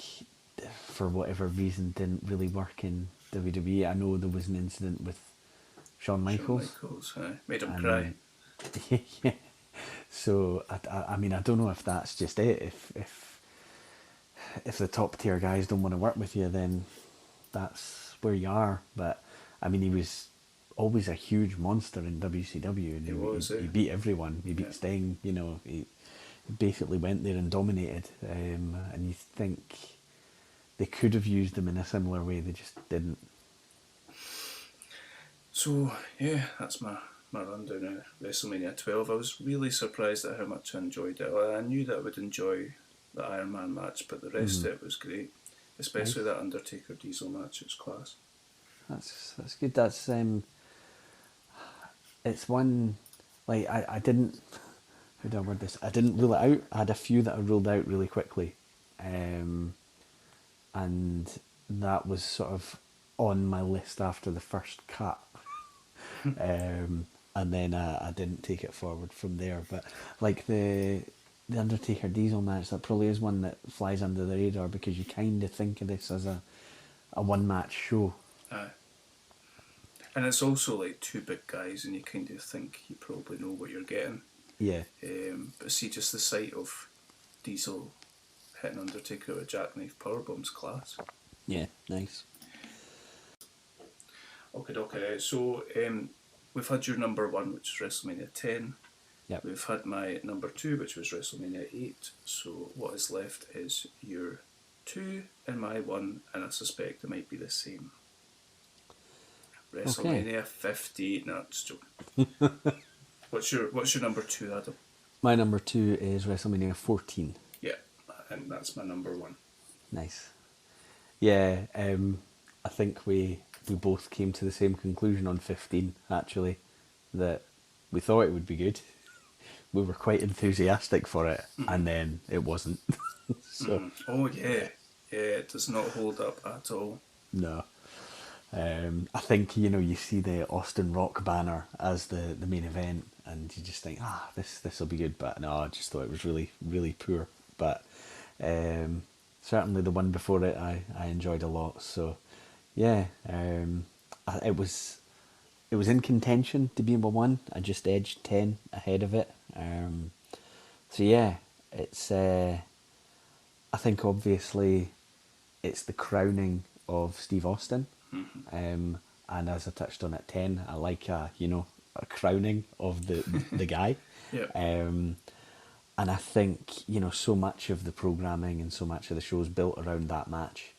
for whatever reason, didn't really work in WWE. I know there was an incident with Shawn Michaels. Made him cry. Yeah. So I mean, I don't know if that's just it. If the top tier guys don't want to work with you, then that's where you are. But I mean, he was always a huge monster in WCW, and he beat everyone. He beat Sting. You know, he basically went there and dominated. And you think they could have used him in a similar way, they just didn't. So yeah, that's my rundown of WrestleMania 12. I was really surprised at how much I enjoyed it. I knew that I would enjoy the Iron Man match, but the rest of it was great. Especially that Undertaker Diesel match, it was class. That's good. That's it's one, like I didn't, how do I word this? I didn't rule it out. I had a few that I ruled out really quickly, and that was sort of on my list after the first cut. And then I didn't take it forward from there. But like the Undertaker Diesel match, that probably is one that flies under the radar because you kind of think of this as a one match show. Aye. And it's also like two big guys, and you kind of think you probably know what you're getting. Yeah. But see, just the sight of Diesel hitting Undertaker with a jackknife powerbomb's class. Yeah, nice. Okay. So we've had your number 1, which was WrestleMania 10. Yep. We've had my number 2, which was WrestleMania 8. So what is left is your 2 and my 1, and I suspect it might be the same. WrestleMania 15. No, just joking. What's your number 2, Adam? My number 2 is WrestleMania 14. Yeah, and that's my number 1. Nice. Yeah, I think we both came to the same conclusion on 15, actually, that we thought it would be good. We were quite enthusiastic for it, and then it wasn't. So. Oh, yeah. Yeah, it does not hold up at all. No. I think, you see the Austin Rock banner as the main event, and you just think, this will be good. But no, I just thought it was really, really poor. But certainly the one before it I enjoyed a lot. So yeah, it was in contention to be number 1. I just edged 10 ahead of it. So yeah, it's I think obviously it's the crowning of Steve Austin. And as I touched on at 10, I like a crowning of the guy. Yeah. And I think so much of the programming and so much of the show is built around that match.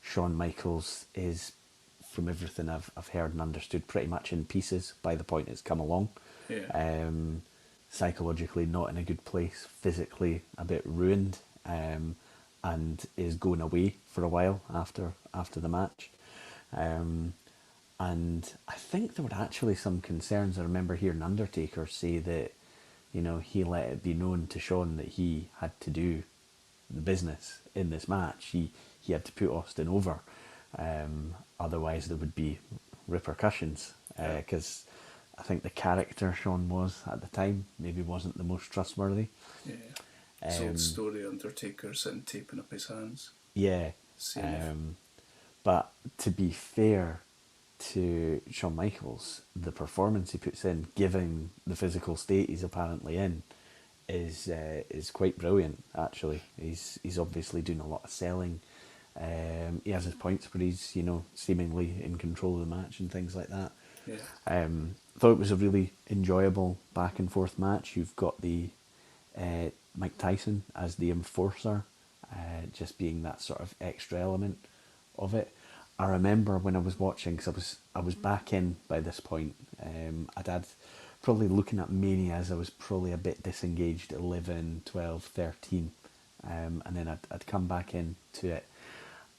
Shawn Michaels is, from everything I've heard and understood, pretty much in pieces by the point it's come along. Yeah. Psychologically not in a good place, physically a bit ruined, and is going away for a while after the match. And I think there were actually some concerns. I remember hearing Undertaker say that, he let it be known to Shawn that he had to do the business in this match. He had to put Austin over. Otherwise there would be repercussions. Because I think the character Shawn was at the time maybe wasn't the most trustworthy. Yeah. It's old story, Undertaker sitting taping up his hands. Yeah. But to be fair to Shawn Michaels, the performance he puts in, given the physical state he's apparently in, is quite brilliant. Actually, he's obviously doing a lot of selling. He has his points where he's seemingly in control of the match and things like that. Yeah. Thought it was a really enjoyable back and forth match. You've got the Mike Tyson as the enforcer, just being that sort of extra element of it. I remember when I was watching, because I was back in by this point. I'd had, probably looking at Mania, as I was probably a bit disengaged, 11, 12, 13. And then I'd come back into it,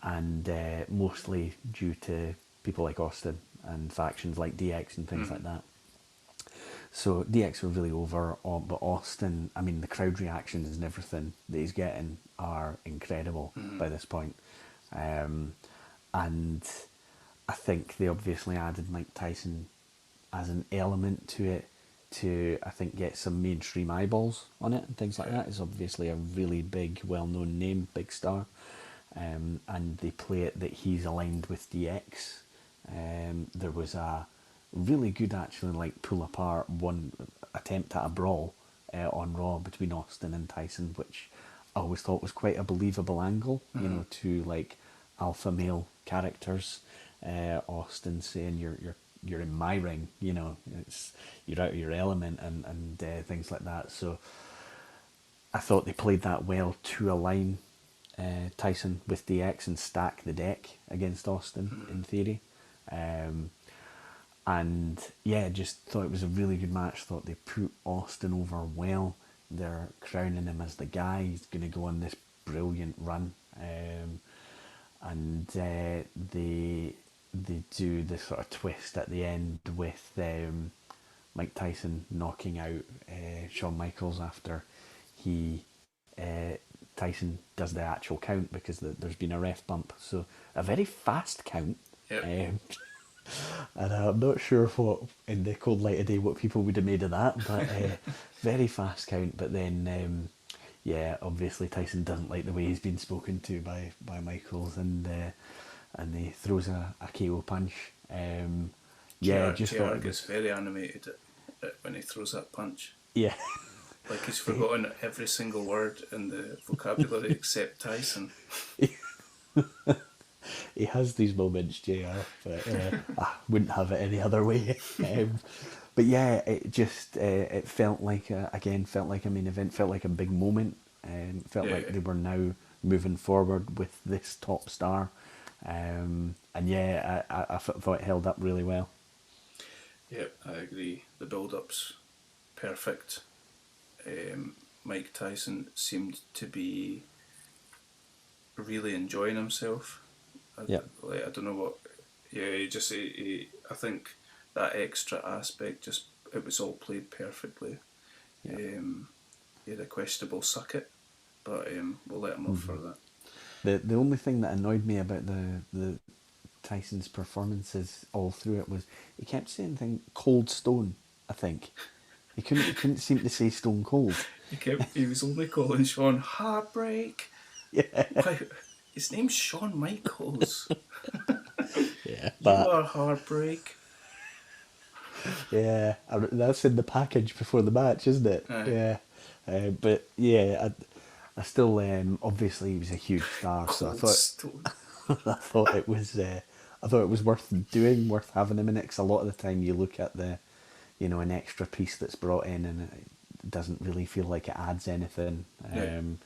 and mostly due to people like Austin and factions like DX and things like that. So DX were really over, but Austin, I mean, the crowd reactions and everything that he's getting are incredible by this point. And I think they obviously added Mike Tyson as an element to it to, I think, get some mainstream eyeballs on it and things like that. He's obviously a really big, well-known name, big star. And they play it that he's aligned with DX. There was a really good, actually, like pull apart one attempt at a brawl on Raw between Austin and Tyson, which I always thought was quite a believable angle, to like alpha male characters. Austin saying you're in my ring, you're out of your element and things like that. So I thought they played that well to align Tyson with DX and stack the deck against Austin in theory. And yeah, just thought it was a really good match. Thought they put Austin over well. They're crowning him as the guy. He's going to go on this brilliant run. And they do this sort of twist at the end with Mike Tyson knocking out Shawn Michaels after Tyson does the actual count, because there's been a ref bump. So a very fast count. Yep. And I'm not sure what, in the cold light of day, what people would have made of that, but very fast count. But then, obviously Tyson doesn't like the way he's been spoken to by Michaels, and he throws a KO punch. JR gets very animated when he throws that punch. Yeah. Like he's forgotten every single word in the vocabulary except Tyson. He has these moments, JR, but I wouldn't have it any other way. But yeah, it just it felt like a main event, felt like a big moment. Felt like they were now moving forward with this top star, and I thought it held up really well. Yep, I agree. The build-up's perfect. Mike Tyson seemed to be really enjoying himself. I don't know what. Yeah, I think that extra aspect, it was all played perfectly. Yeah. He had a questionable suck it, but we'll let him off for that. The only thing that annoyed me about the Tyson's performances all through it was he kept saying Cold Stone. I think he couldn't seem to say Stone Cold. He was only calling Shawn Heartbreak. Yeah. Why, his name's Shawn Michaels. Yeah, you are Heartbreak. Yeah, that's in the package before the match, isn't it? Aye. Yeah, but yeah, I still obviously he was a huge star, so I thought it was worth doing, worth having him in it. Because a lot of the time you look at an extra piece that's brought in and it doesn't really feel like it adds anything. And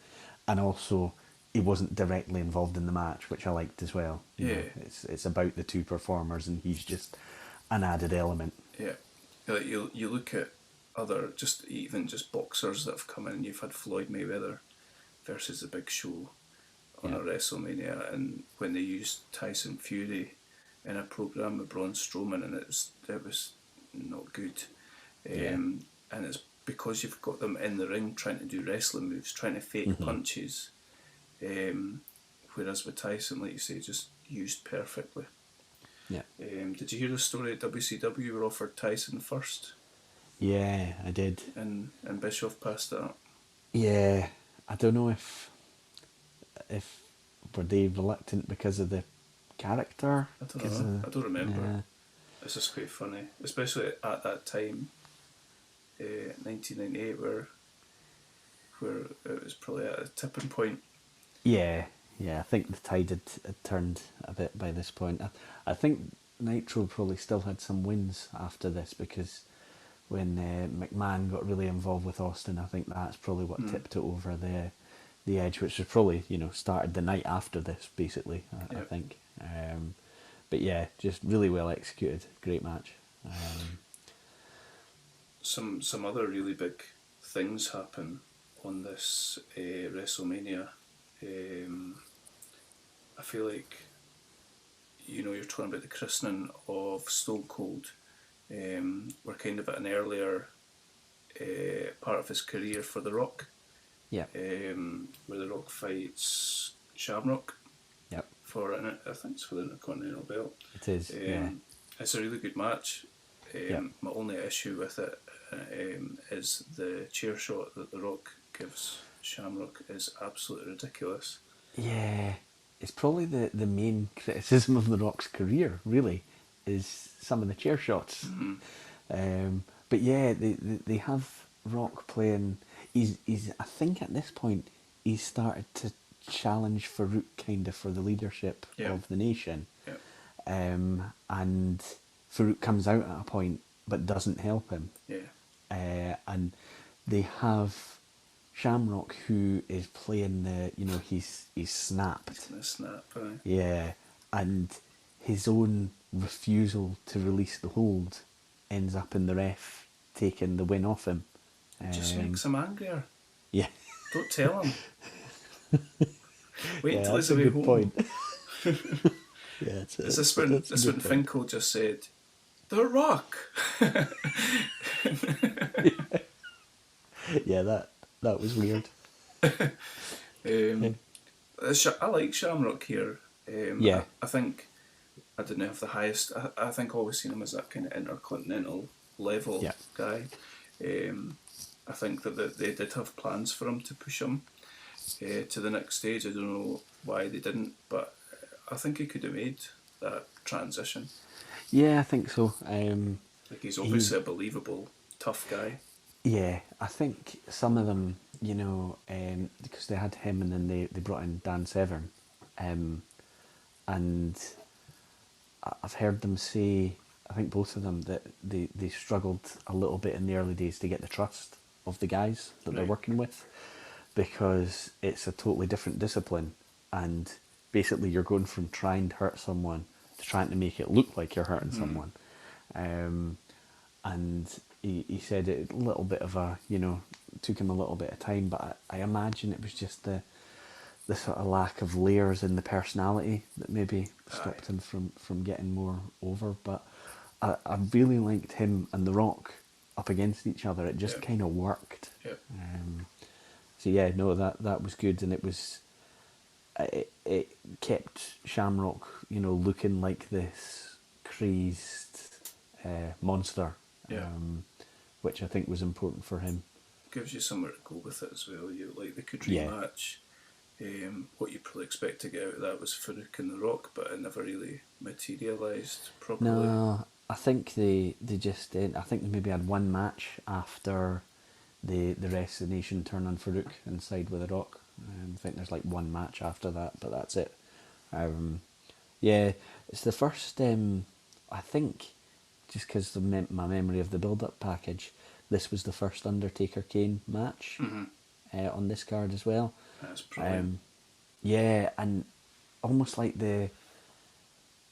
also, he wasn't directly involved in the match, which I liked as well. You know, it's about the two performers, and he's just an added element. Yeah, like you look at other just boxers that have come in. You've had Floyd Mayweather versus the Big Show on a WrestleMania, and when they used Tyson Fury in a program with Braun Strowman, and it was not good. And it's because you've got them in the ring trying to do wrestling moves, trying to fake punches. Whereas with Tyson, like you say, just used perfectly. Yeah. Did you hear the story at WCW were offered Tyson first? Yeah, I did. And Bischoff passed it up. Yeah, I don't know if were they reluctant because of the character. I don't know. I don't remember. Yeah. It's just quite funny, especially at that time, 1998, where where it was probably at a tipping point. Yeah, I think the tide had turned a bit by this point. I think Nitro probably still had some wins after this, because when McMahon got really involved with Austin, I think that's probably what tipped it over the edge, which was probably, started the night after this, basically, I think. But yeah, just really well executed, great match. Some other really big things happen on this WrestleMania. I feel like, you're talking about the christening of Stone Cold. We're kind of at an earlier part of his career for The Rock. Yeah. Where The Rock fights Shamrock. Yep. I think it's for the Intercontinental Belt. It is. Yeah. It's a really good match. My only issue with it is the chair shot that The Rock gives Shamrock is absolutely ridiculous. Yeah, it's probably the main criticism of The Rock's career, really, is some of the chair shots. Mm-hmm. But yeah, they have Rock playing. He's I think at this point he's started to challenge Farouk kind of for the leadership of the nation. Yeah. And Farouk comes out at a point but doesn't help him. Yeah. And they have Shamrock, who is playing he's snapped. He's gonna snap, right? Yeah, and his own refusal to release the hold ends up in the ref taking the win off him. It just makes him angrier. Yeah. Don't tell him. Wait until he's that's a away good home. point. Yeah, Is this when Finkel just said, "The Rock"? Yeah, that was weird. I like Shamrock here. I think I didn't have the highest. I think I've always seen him as that kind of intercontinental level guy. I think that they did have plans for him to push him to the next stage. I don't know why they didn't, but I think he could have made that transition. Yeah, I think so. He's obviously a believable, tough guy. Yeah, I think some of them, because they had him and then they brought in Dan Severn, and I've heard them say, I think both of them, that they struggled a little bit in the early days to get the trust of the guys that they're working with, because it's a totally different discipline, and basically you're going from trying to hurt someone to trying to make it look like you're hurting someone. And he said it a little bit of took him a little bit of time, but I imagine it was just the sort of lack of layers in the personality that maybe stopped him from getting more over. But I really liked him and The Rock up against each other. It just kind of worked. Yep. So yeah, no, that was good, and it kept Shamrock, looking like this crazed monster. Which I think was important for him. Gives you somewhere to go with it as well. They could rematch. What you probably expect to get out of that was Farouk and The Rock, but it never really materialised properly. No, I think they just did. I think they maybe had one match after the rest of the nation turned on Farouk and side with The Rock. I think there's one match after that, but that's it. It's the first. I think, just because my memory of the build-up package, this was the first Undertaker-Kane match on this card as well. That's brilliant. And almost like the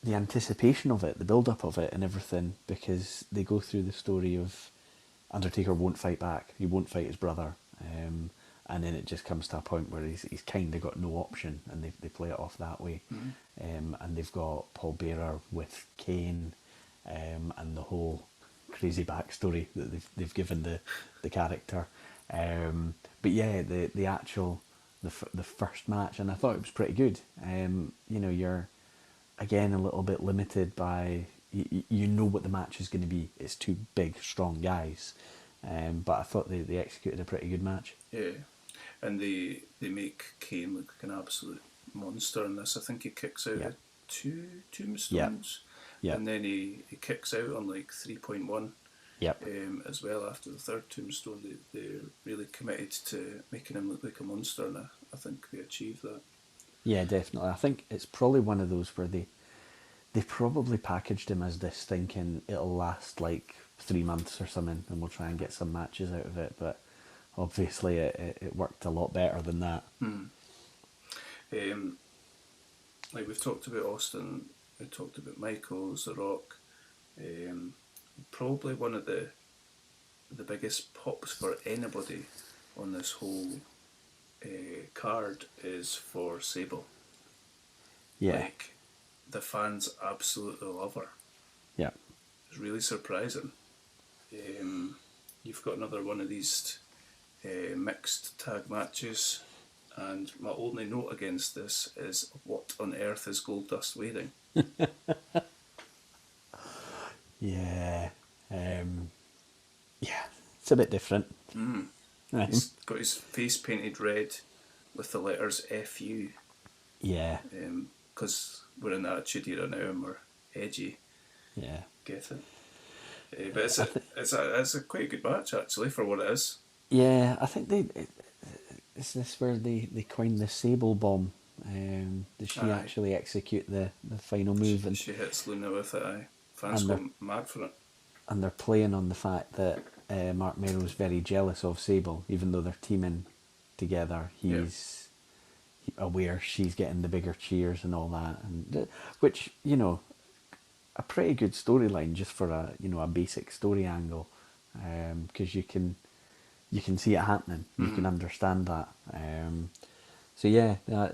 anticipation of it, the build-up of it and everything, because they go through the story of Undertaker won't fight back, he won't fight his brother, and then it just comes to a point where he's kind of got no option, and they play it off that way. And they've got Paul Bearer with Kane, and the whole crazy backstory that they've given the character. But yeah, the actual the first match, and I thought it was pretty good. You're again a little bit limited by you know what the match is going to be. It's two big, strong guys, but I thought they executed a pretty good match. Yeah, and they make Kane look like an absolute monster in this. I think he kicks out at two tombstones. Yeah. And then he kicks out on 3.1. Yep. As well, after the third Tombstone, they're really committed to making him look like a monster, and I think they achieved that. Yeah, definitely. I think it's probably one of those where they probably packaged him as this, thinking it'll last like 3 months or something, and we'll try and get some matches out of it. But obviously, it worked a lot better than that. Like we've talked about Austin, we talked about Michaels, The Rock. Probably one of the biggest pops for anybody on this whole card is for Sable. Yeah. Like, the fans absolutely love her. Yeah. It's really surprising. You've got another one of these mixed tag matches, and my only note against this is, what on earth is Goldust wearing? Yeah. Yeah. It's a bit different. He's got his face painted red with the letters FU. Yeah. Because we're in the Attitude Era now and we're edgy. Yeah. Get it? But it's a quite good match, actually, for what it is. Yeah, I think is this where they coined the Sable Bomb? Does she actually execute the final move? She hits Luna with it, aye. Fans go mad for it. And they're playing on the fact that Mark Merrow's very jealous of Sable, even though they're teaming together. He's aware she's getting the bigger cheers and all that, and which, you know, a pretty good storyline just for a basic story angle, because you can see it happening, you can understand that. So yeah, I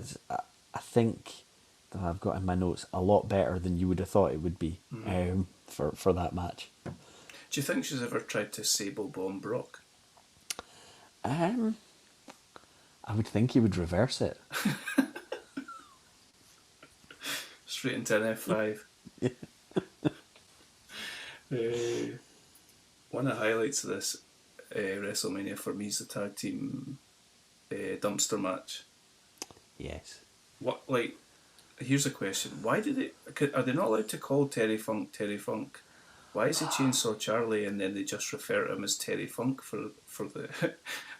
think that I've got in my notes a lot better than you would have thought it would be for that match. Do you think she's ever tried to Sable bomb Brock? I would think he would reverse it. Straight into an F5. One of the highlights of this WrestleMania for me is the tag team dumpster match. Yes. What, like, here's a question: why are they not allowed to call Terry Funk Terry Funk? Why is he Chainsaw Charlie and then they just refer to him as Terry Funk for the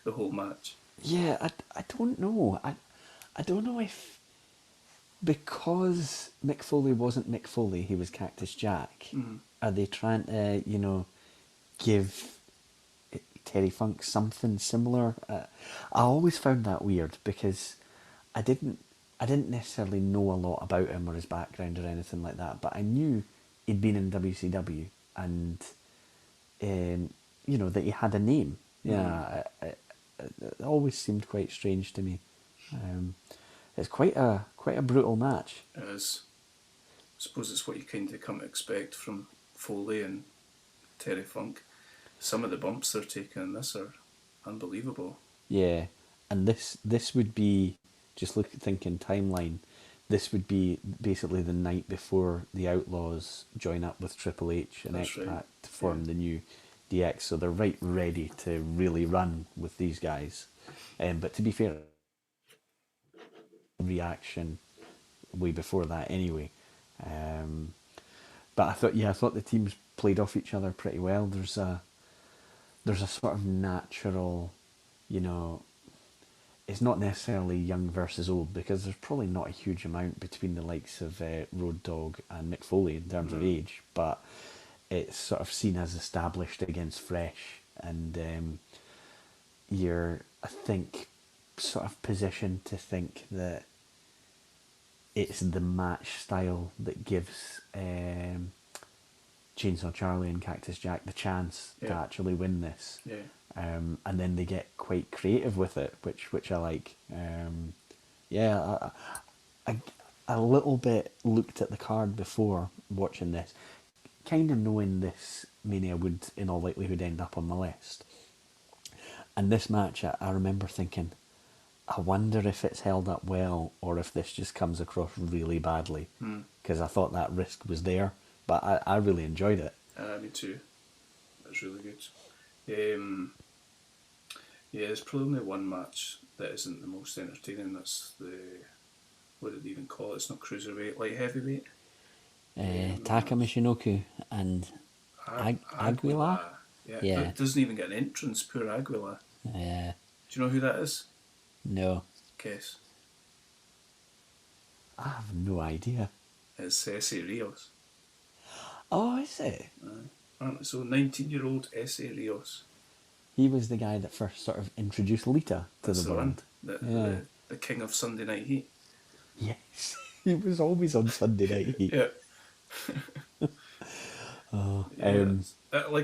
the whole match? Yeah, I don't know. I don't know if because Mick Foley wasn't Mick Foley, he was Cactus Jack. Are they trying to, give Terry Funk something similar? I always found that weird because I didn't necessarily know a lot about him or his background or anything like that, but I knew he'd been in WCW and that he had a name. Yeah, it always seemed quite strange to me. It's quite a brutal match. It is. I suppose it's what you kind of come to expect from Foley and Terry Funk. Some of the bumps they're taking in this are unbelievable. Yeah, and this would be, just thinking timeline, this would be basically the night before the Outlaws join up with Triple H and X-Pac to form the new DX, so they're right ready to really run with these guys. But to be fair, reaction way before that anyway. But I thought the teams played off each other pretty well. There's a sort of natural, it's not necessarily young versus old because there's probably not a huge amount between the likes of Road Dogg and Mick Foley in terms of age, but it's sort of seen as established against fresh, and you're, I think, sort of positioned to think that it's the match style that gives Chainsaw Charlie and Cactus Jack the chance to actually win this. Yeah. And then they get quite creative with it, which I like. I a little bit looked at the card before watching this, kind of knowing this Mania would in all likelihood end up on my list. And this match, I remember thinking, I wonder if it's held up well or if this just comes across really badly, because I thought that risk was there, but I really enjoyed it. Me too. It's really good. There's probably only one match that isn't the most entertaining. That's what did they even call it? It's not cruiserweight, light heavyweight. Taka Michinoku and Aguilar. Yeah. But doesn't even get an entrance, poor Aguila. Yeah. Do you know who that is? No. Guess. I have no idea. It's S.A. Rios. Oh, is it? So 19-year-old S.A. Rios. He was the guy that first sort of introduced Lita to That's the the one. world. The king of Sunday Night Heat. Yes. He was always on Sunday Night Heat. Yeah. Yeah.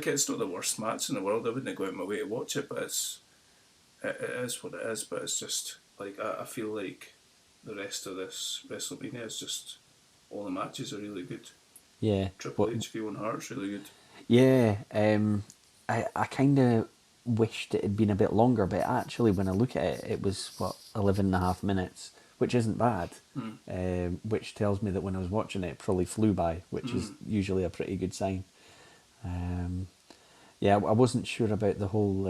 It's not the worst match in the world. I wouldn't go out of my way to watch it, but it is what it is. But it's just like I feel like the rest of this Wrestlemania is just all the matches are really good. Yeah. Triple H, Owen Hart's really good. Yeah. I kind of wished it had been a bit longer, but actually, when I look at it, it was 11.5 minutes, which isn't bad. Which tells me that when I was watching it, it probably flew by, which is usually a pretty good sign. I wasn't sure about the whole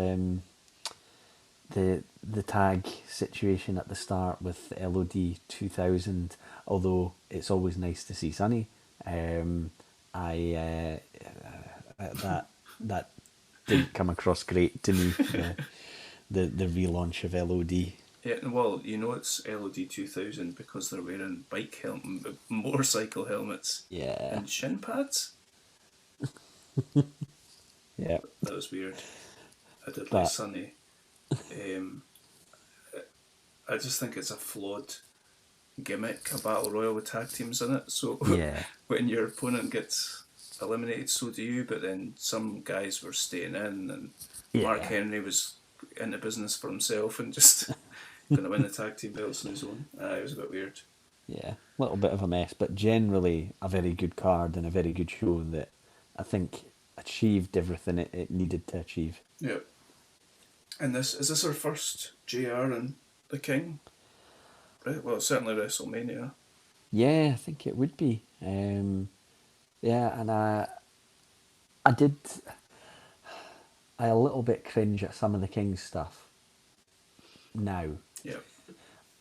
the tag situation at the start with LOD 2000, although it's always nice to see Sonny. That didn't come across great to me. The relaunch of LOD. Yeah, well, it's LOD 2000 because they're wearing motorcycle helmets. Yeah. And shin pads. Yeah. That was weird. I did like Sonny. I just think it's a flawed gimmick, a battle royal with tag teams in it. So when your opponent gets eliminated, so do you. But then some guys were staying in, and Mark Henry was in the business for himself and just going to win the tag team belts on his own. It was a bit weird. Yeah, a little bit of a mess, but generally a very good card and a very good show that I think achieved everything it needed to achieve. Yeah. And is this our first JR and the King? Right, well, certainly WrestleMania. Yeah, I think it would be. And I a little bit cringe at some of the King's stuff now. Yeah.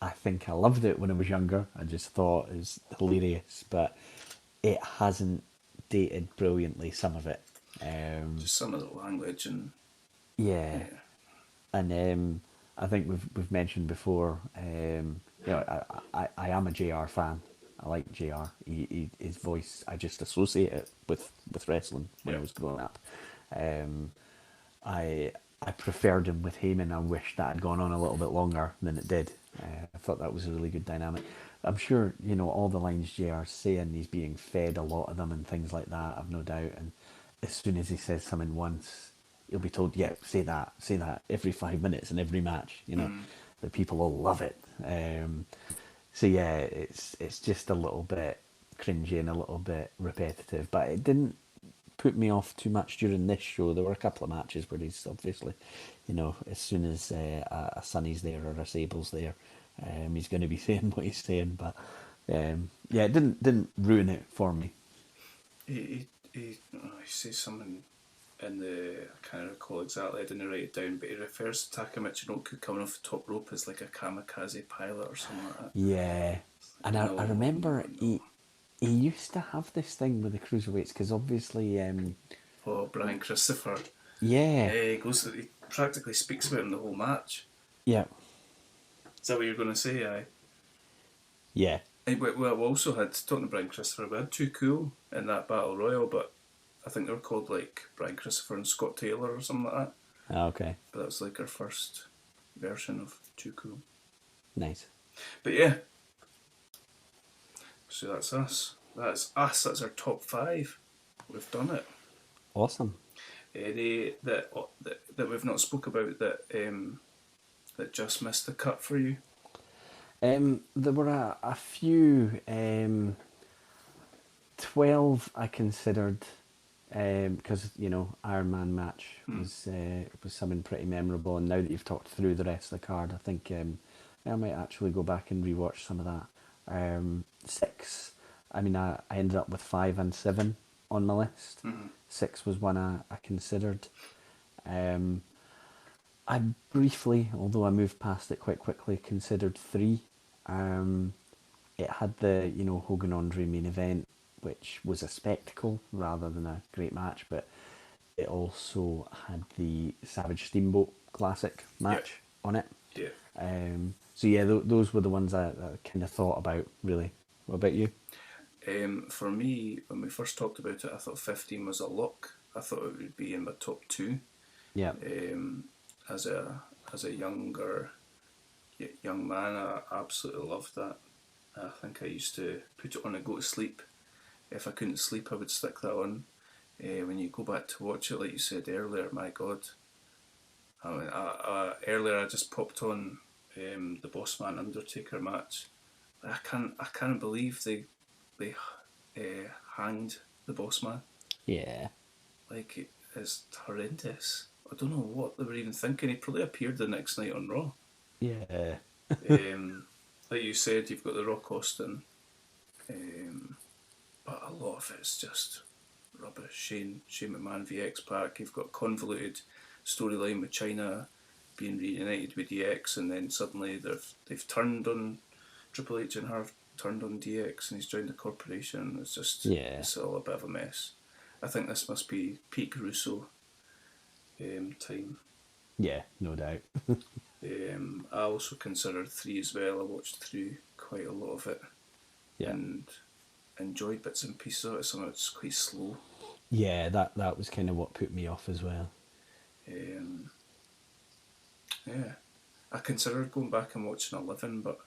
I think I loved it when I was younger. I just thought it was hilarious, but it hasn't dated brilliantly, some of it. Just some of the language and... Yeah. And I think we've mentioned before, I am a JR fan. I like JR. His voice, I just associate it with wrestling when I was growing up. I preferred him with Heyman. I wish that had gone on a little bit longer than it did. I thought that was a really good dynamic. I'm sure, all the lines JR's saying, he's being fed a lot of them and things like that, I've no doubt. And as soon as he says something once, he'll be told, say that every 5 minutes in every match, the people will love it. It's just a little bit cringy and a little bit repetitive, but it didn't put me off too much during this show. There were a couple of matches where he's obviously, as soon as a Sonny's there or a Sable's there, he's going to be saying what he's saying, but it didn't ruin it for me. He says something in I can't recall exactly, I didn't write it down, but he refers to Taka Michinoku coming off the top rope as like a kamikaze pilot or something like that. Yeah, and I remember he used to have this thing with the cruiserweights, because obviously... Brian Christopher. Yeah. He practically speaks about him the whole match. Yeah. Is that what you're going to say, aye? Yeah. We also had, talking to Brian Christopher, we had Too Cool in that Battle Royal, but I think they were called like Brian Christopher and Scott Taylor or something like that. Oh, okay. But that was like our first version of Too Cool. Nice. But yeah. So that's us. That's us. That's our top 5. We've done it. Awesome. Any that we've not spoke about that just missed the cut for you? There were a few. 12 I considered, because Iron Man match was something pretty memorable, and now that you've talked through the rest of the card, I think I might actually go back and rewatch some of that. 6, I ended up with 5 and 7 on my list. 6 was one I considered. I briefly, although I moved past it quite quickly, considered 3. It had the Hogan Andre main event, which was a spectacle rather than a great match, but it also had the Savage Steamboat Classic match on it. Yeah. So yeah, those were the ones I kind of thought about, really. What about you? For me, when we first talked about it, I thought 15 was a lock. I thought it would be in my top two. Yeah. As a young man, I absolutely loved that. I think I used to put it on and go to sleep. If I couldn't sleep, I would stick that on. When you go back to watch it, like you said earlier, my God. I mean, earlier I just popped on the Bossman Undertaker match. I can't believe they hanged the Bossman. Yeah. Like, it's horrendous. I don't know what they were even thinking. He probably appeared the next night on Raw. Yeah. Like you said, you've got the Rock Austin, but a lot of it's just rubbish. Shane McMahon v X-Pac. You've got convoluted storyline with China being reunited with DX, and then suddenly they've turned on Triple H and have turned on DX, and he's joined the corporation. It's just it's all a bit of a mess. I think this must be peak Russo time. Yeah, no doubt. I also considered 3 as well. I watched through quite a lot of it, and enjoyed bits and pieces of it. Some of it's quite slow. Yeah, that was kind of what put me off as well. Yeah, I considered going back and watching 11, but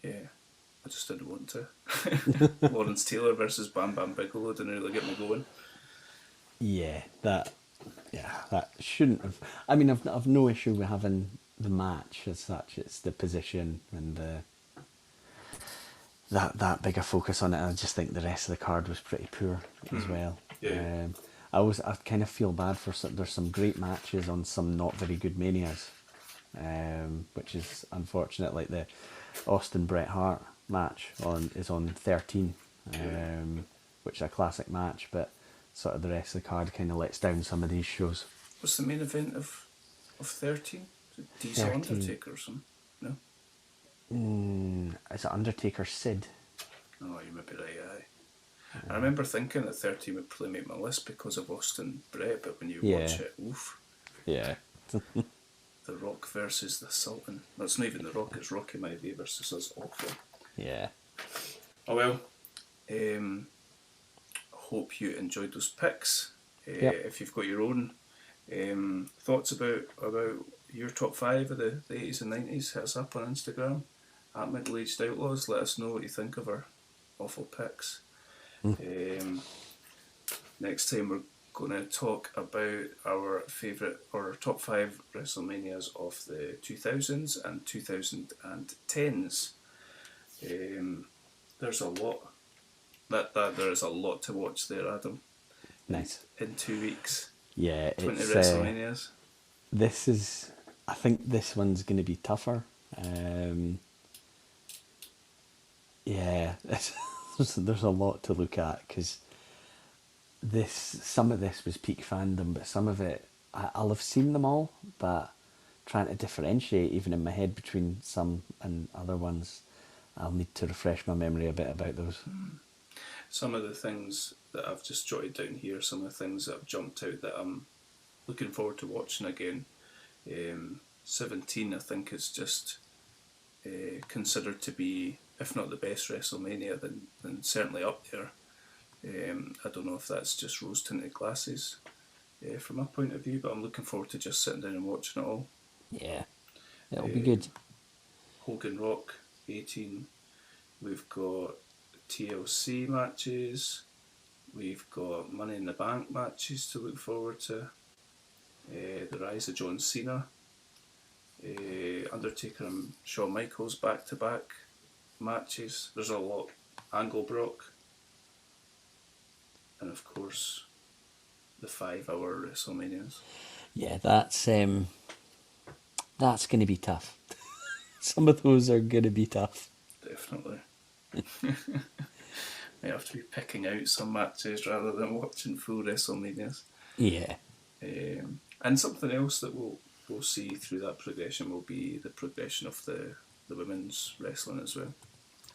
yeah, I just didn't want to. Lawrence Taylor versus Bam Bam Bigelow didn't really get me going. Yeah, that shouldn't have. I mean, I've no issue with having the match as such. It's the position and that bigger focus on it. I just think the rest of the card was pretty poor as well. Yeah. I kind of feel bad for there's some great matches on some not very good Manias, which is unfortunate. Like the Austin Bret Hart match is on 13, which is a classic match, but sort of the rest of the card kind of lets down some of these shows. What's the main event of 13? Is it Diesel 13. Undertaker or something? No? Is it Undertaker Sid? Oh, you might be right, aye. I remember thinking that 13 would probably make my list because of Austin Bret, but when you watch it, oof. Yeah. The Rock versus the Sultan. That's not even The Rock, it's Rocky Maivia versus us. Awful. Yeah. Oh well. Hope you enjoyed those picks. If you've got your own thoughts about your top 5 of the 80s and 90s, hit us up on Instagram at Middle Aged Outlaws. Let us know what you think of our awful picks. Next time we're going to talk about our favourite or top 5 WrestleManias of the 2000s and 2010s. There's a lot. There is a lot to watch there, Adam. Nice. In 2 weeks. Yeah, 20 it's WrestleManias. I think this one's going to be tougher. Yeah, there's a lot to look at because some of this was peak fandom, but some of it I'll have seen them all, but trying to differentiate even in my head between some and other ones, I'll need to refresh my memory a bit about those. Some of the things that I've just jotted down here, some of the things that have jumped out that I'm looking forward to watching again. 17, I think, is just considered to be, if not the best WrestleMania, then certainly up there. I don't know if that's just rose-tinted glasses from my point of view, but I'm looking forward to just sitting down and watching it all. Yeah, it'll be good. Hogan Rock, 18. We've got TLC matches. We've got Money in the Bank matches to look forward to. The rise of John Cena. Undertaker and Shawn Michaels back-to-back matches. There's a lot. Angle Brock. And of course, the 5-hour WrestleManias. Yeah, that's going to be tough. Some of those are going to be tough. Definitely. Might have to be picking out some matches rather than watching full WrestleManias. Yeah. And something else that we'll see through that progression will be the progression of the women's wrestling as well,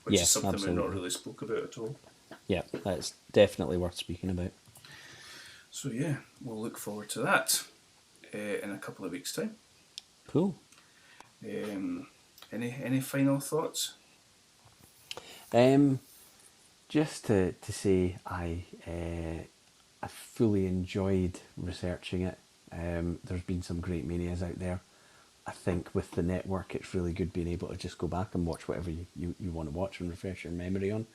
which is something we've not really spoke about at all. Yeah, that's definitely worth speaking about. So yeah, we'll look forward to that in a couple of weeks' time. Cool. Any final thoughts? Just to say, I fully enjoyed researching it. There's been some great manias out there. I think with the network, it's really good being able to just go back and watch whatever you want to watch and refresh your memory on.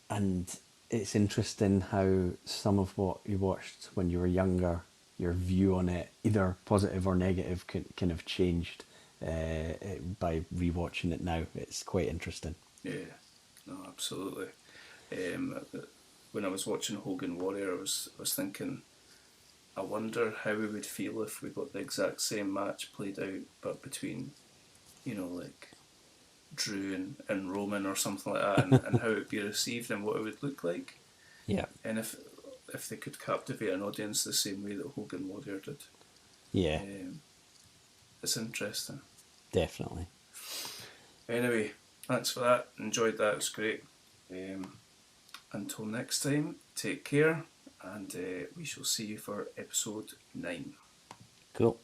And it's interesting how some of what you watched when you were younger, your view on it, either positive or negative, can have changed by rewatching it now. It's quite interesting. Yeah, no, absolutely. When I was watching Hogan Warrior, I was thinking, I wonder how we would feel if we got the exact same match played out, but between, like Drew and Roman or something like that, and how it would be received and what it would look like. Yeah. And if they could captivate an audience the same way that Hogan Warrior did. Yeah. It's interesting. Definitely. Anyway, thanks for that. Enjoyed that. It's great. Until next time, take care, and we shall see you for episode 9. Cool.